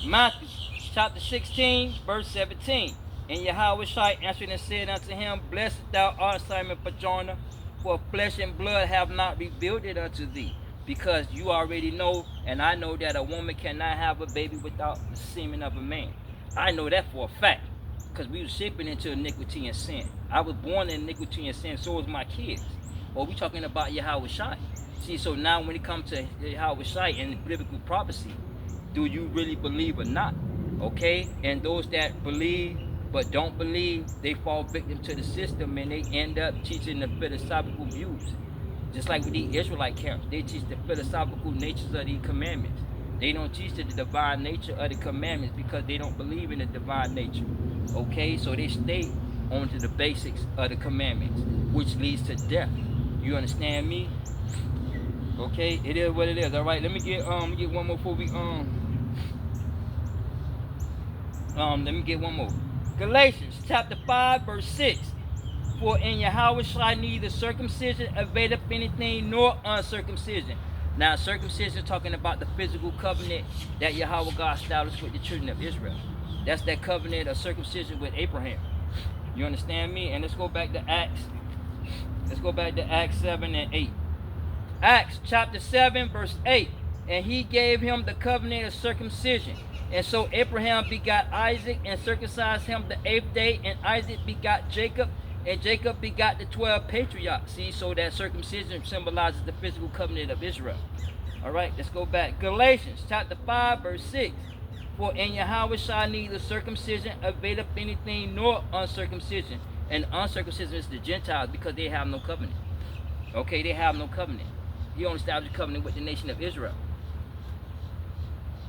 Matthew chapter 16 verse 17. And Yahweh answered and said unto him, Blessed thou art, Simon Barjona, for flesh and blood have not revealed it unto thee, because you already know, and I know that a woman cannot have a baby without the semen of a man. I know that for a fact, because we were shaping into iniquity and sin. I was born in iniquity and sin, so was my kids. Well, we talking about Yahweh Shai. See, so now when it comes to Yahweh Shai and biblical prophecy, do you really believe or not? Okay? And those that believe but don't believe, they fall victim to the system and they end up teaching the philosophical views. Just like with the Israelite camps, they teach the philosophical natures of the commandments. They don't teach the divine nature of the commandments because they don't believe in the divine nature. Okay, so they stay onto the basics of the commandments, which leads to death. You understand me? Okay, it is what it is. All right, let me get one more before we let me get one more. Galatians chapter 5 verse 6. For in Yahweh shall neither circumcision availeth anything nor uncircumcision. Now circumcision talking about the physical covenant that Yahweh God established with the children of Israel. That's that covenant of circumcision with Abraham. You understand me? And let's go back to Acts. Let's go back to Acts 7 and 8. Acts chapter 7 verse 8. And he gave him the covenant of circumcision. And so Abraham begot Isaac and circumcised him the 8th day. And Isaac begot Jacob. And Jacob begot the 12 patriarchs. See, so that circumcision symbolizes the physical covenant of Israel. All right, let's go back. Galatians chapter 5 verse 6. For in Yahweh shall neither circumcision availeth anything nor uncircumcision. And uncircumcision is the Gentiles because they have no covenant. Okay, they have no covenant. He only established a covenant with the nation of Israel.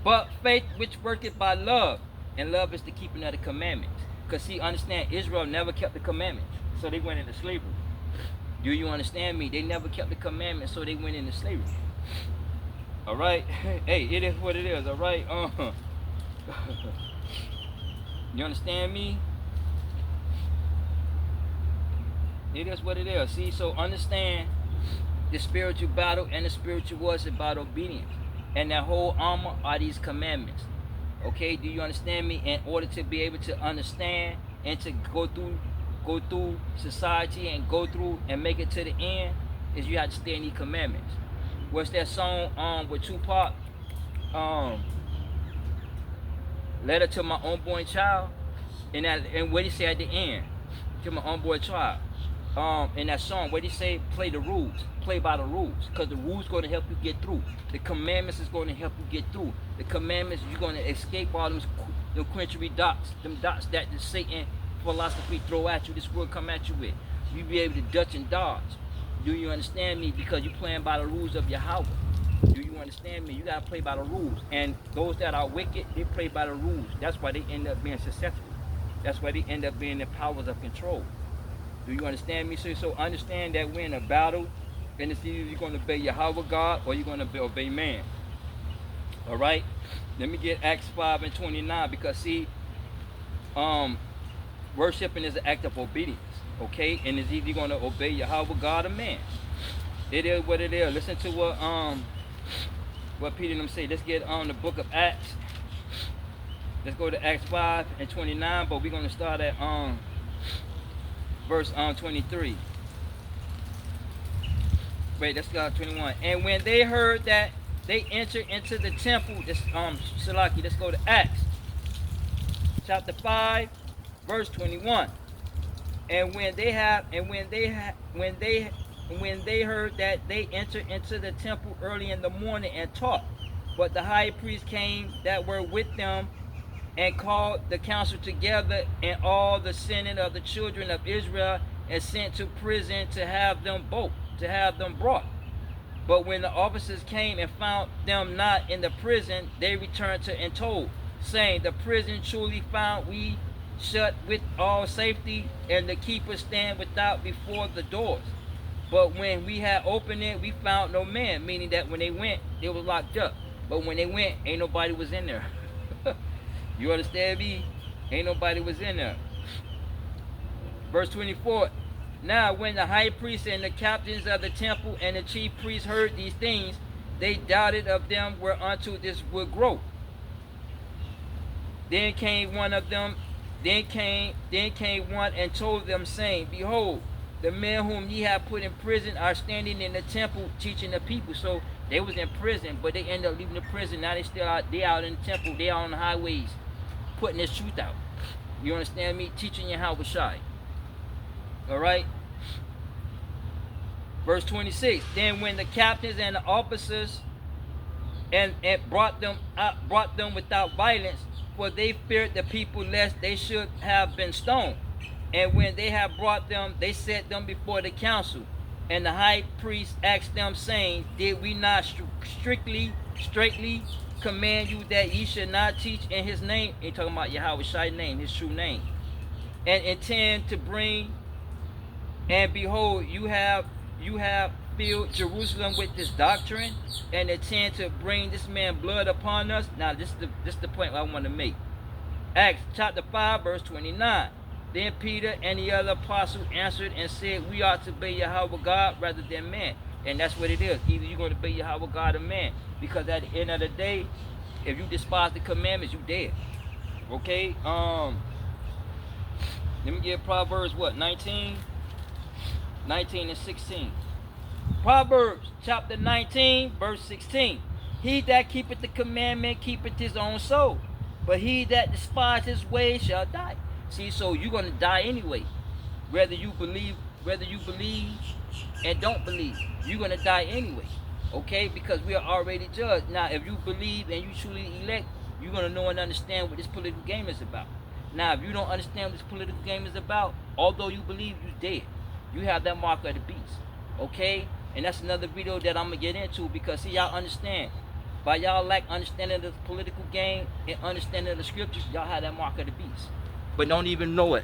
But faith which worketh by love, and love is the keeping of the commandments. Because see, understand, Israel never kept the commandments, so they went into slavery. Do you understand me? They never kept the commandments, so they went into slavery. All right? Hey, it is what it is, all right? You understand me? It is what it is. See, so understand the spiritual battle and the spiritual war is about obedience. And that whole armor are these commandments. Okay, do you understand me? In order to be able to understand and to go through society and go through and make it to the end, is you have to stay in these commandments. What's that song with Tupac? Letter to my unborn child. And what he say at the end? To my unborn child. In that song, what he say? Play the rules. Play by the rules. Because the rules going to help you get through. The commandments is going to help you get through. The commandments, you're going to escape all them quincery dots. Them dots that the Satan philosophy throw at you. This world come at you with. You be able to dutch and dodge. Do you understand me? Because you're playing by the rules of Yahweh. Do you understand me? You got to play by the rules. And those that are wicked, they play by the rules. That's why they end up being successful. That's why they end up being the powers of control. Do you understand me? So understand that we're in a battle, and it's either you're going to obey Yahweh God or you're going to obey man. All right? Let me get Acts 5 and 29 because see, worshiping is an act of obedience. Okay? And it's either you're going to obey Yahweh God or man. It is what it is. Listen to what Peter and them say. Let's get on the book of Acts. Let's go to Acts 5 and 29, but we're going to start at verse 23. Wait, let's go to 21. And when they heard that they entered into the temple, this Salaki, let's go to Acts chapter 5, verse 21. And when they heard that they entered into the temple early in the morning and taught, but the high priest came that were with them and called the council together and all the senate of the children of Israel and sent to prison to have them brought. But when the officers came and found them not in the prison, they returned to and told, saying, the prison truly found we shut with all safety, and the keepers stand without before the doors. But when we had opened it, we found no man, meaning that when they went, they were locked up. But when they went, ain't nobody was in there. You understand me? Ain't nobody was in there. Verse 24. Now when the high priest and the captains of the temple and the chief priests heard these things, they doubted of them whereunto this would grow. Then came one of them Then came one and told them, saying, Behold, the men whom ye have put in prison are standing in the temple teaching the people. So they was in prison, but they ended up leaving the prison. Now they out in the temple, they out on the highways, putting this truth out. You understand me? Teaching you how to shine. Alright? Verse 26. Then when the captains and the officers and brought them without violence, for they feared the people lest they should have been stoned. And when they had brought them, they set them before the council. And the high priest asked them, saying, Did we not straightly command you that ye should not teach in his name? He talking about Yahweh's name, his true name. And intend to bring, and behold, you have filled Jerusalem with this doctrine, and intend to bring this man blood upon us. Now this is the point I want to make. Acts chapter 5 verse 29. Then Peter and the other apostles answered and said, We ought to obey Yahweh God rather than man. And that's what it is. Either you're going to obey Yahweh God or man. Because at the end of the day, if you despise the commandments, you dead. Okay? Let me get Proverbs 19 and 16. Proverbs chapter 19 verse 16. He that keepeth the commandment keepeth his own soul, but he that despises his ways shall die. See, so you're going to die anyway. Whether you believe and don't believe, you're going to die anyway. Okay? Because we are already judged. Now, if you believe and you truly elect, you're going to know and understand what this political game is about. Now, if you don't understand what this political game is about, although you believe, you're dead. You have that mark of the beast. Okay? And that's another video that I'm going to get into, because see, y'all understand. By y'all lack understanding of the political game and understanding of the scriptures, y'all have that mark of the beast. But don't even know it.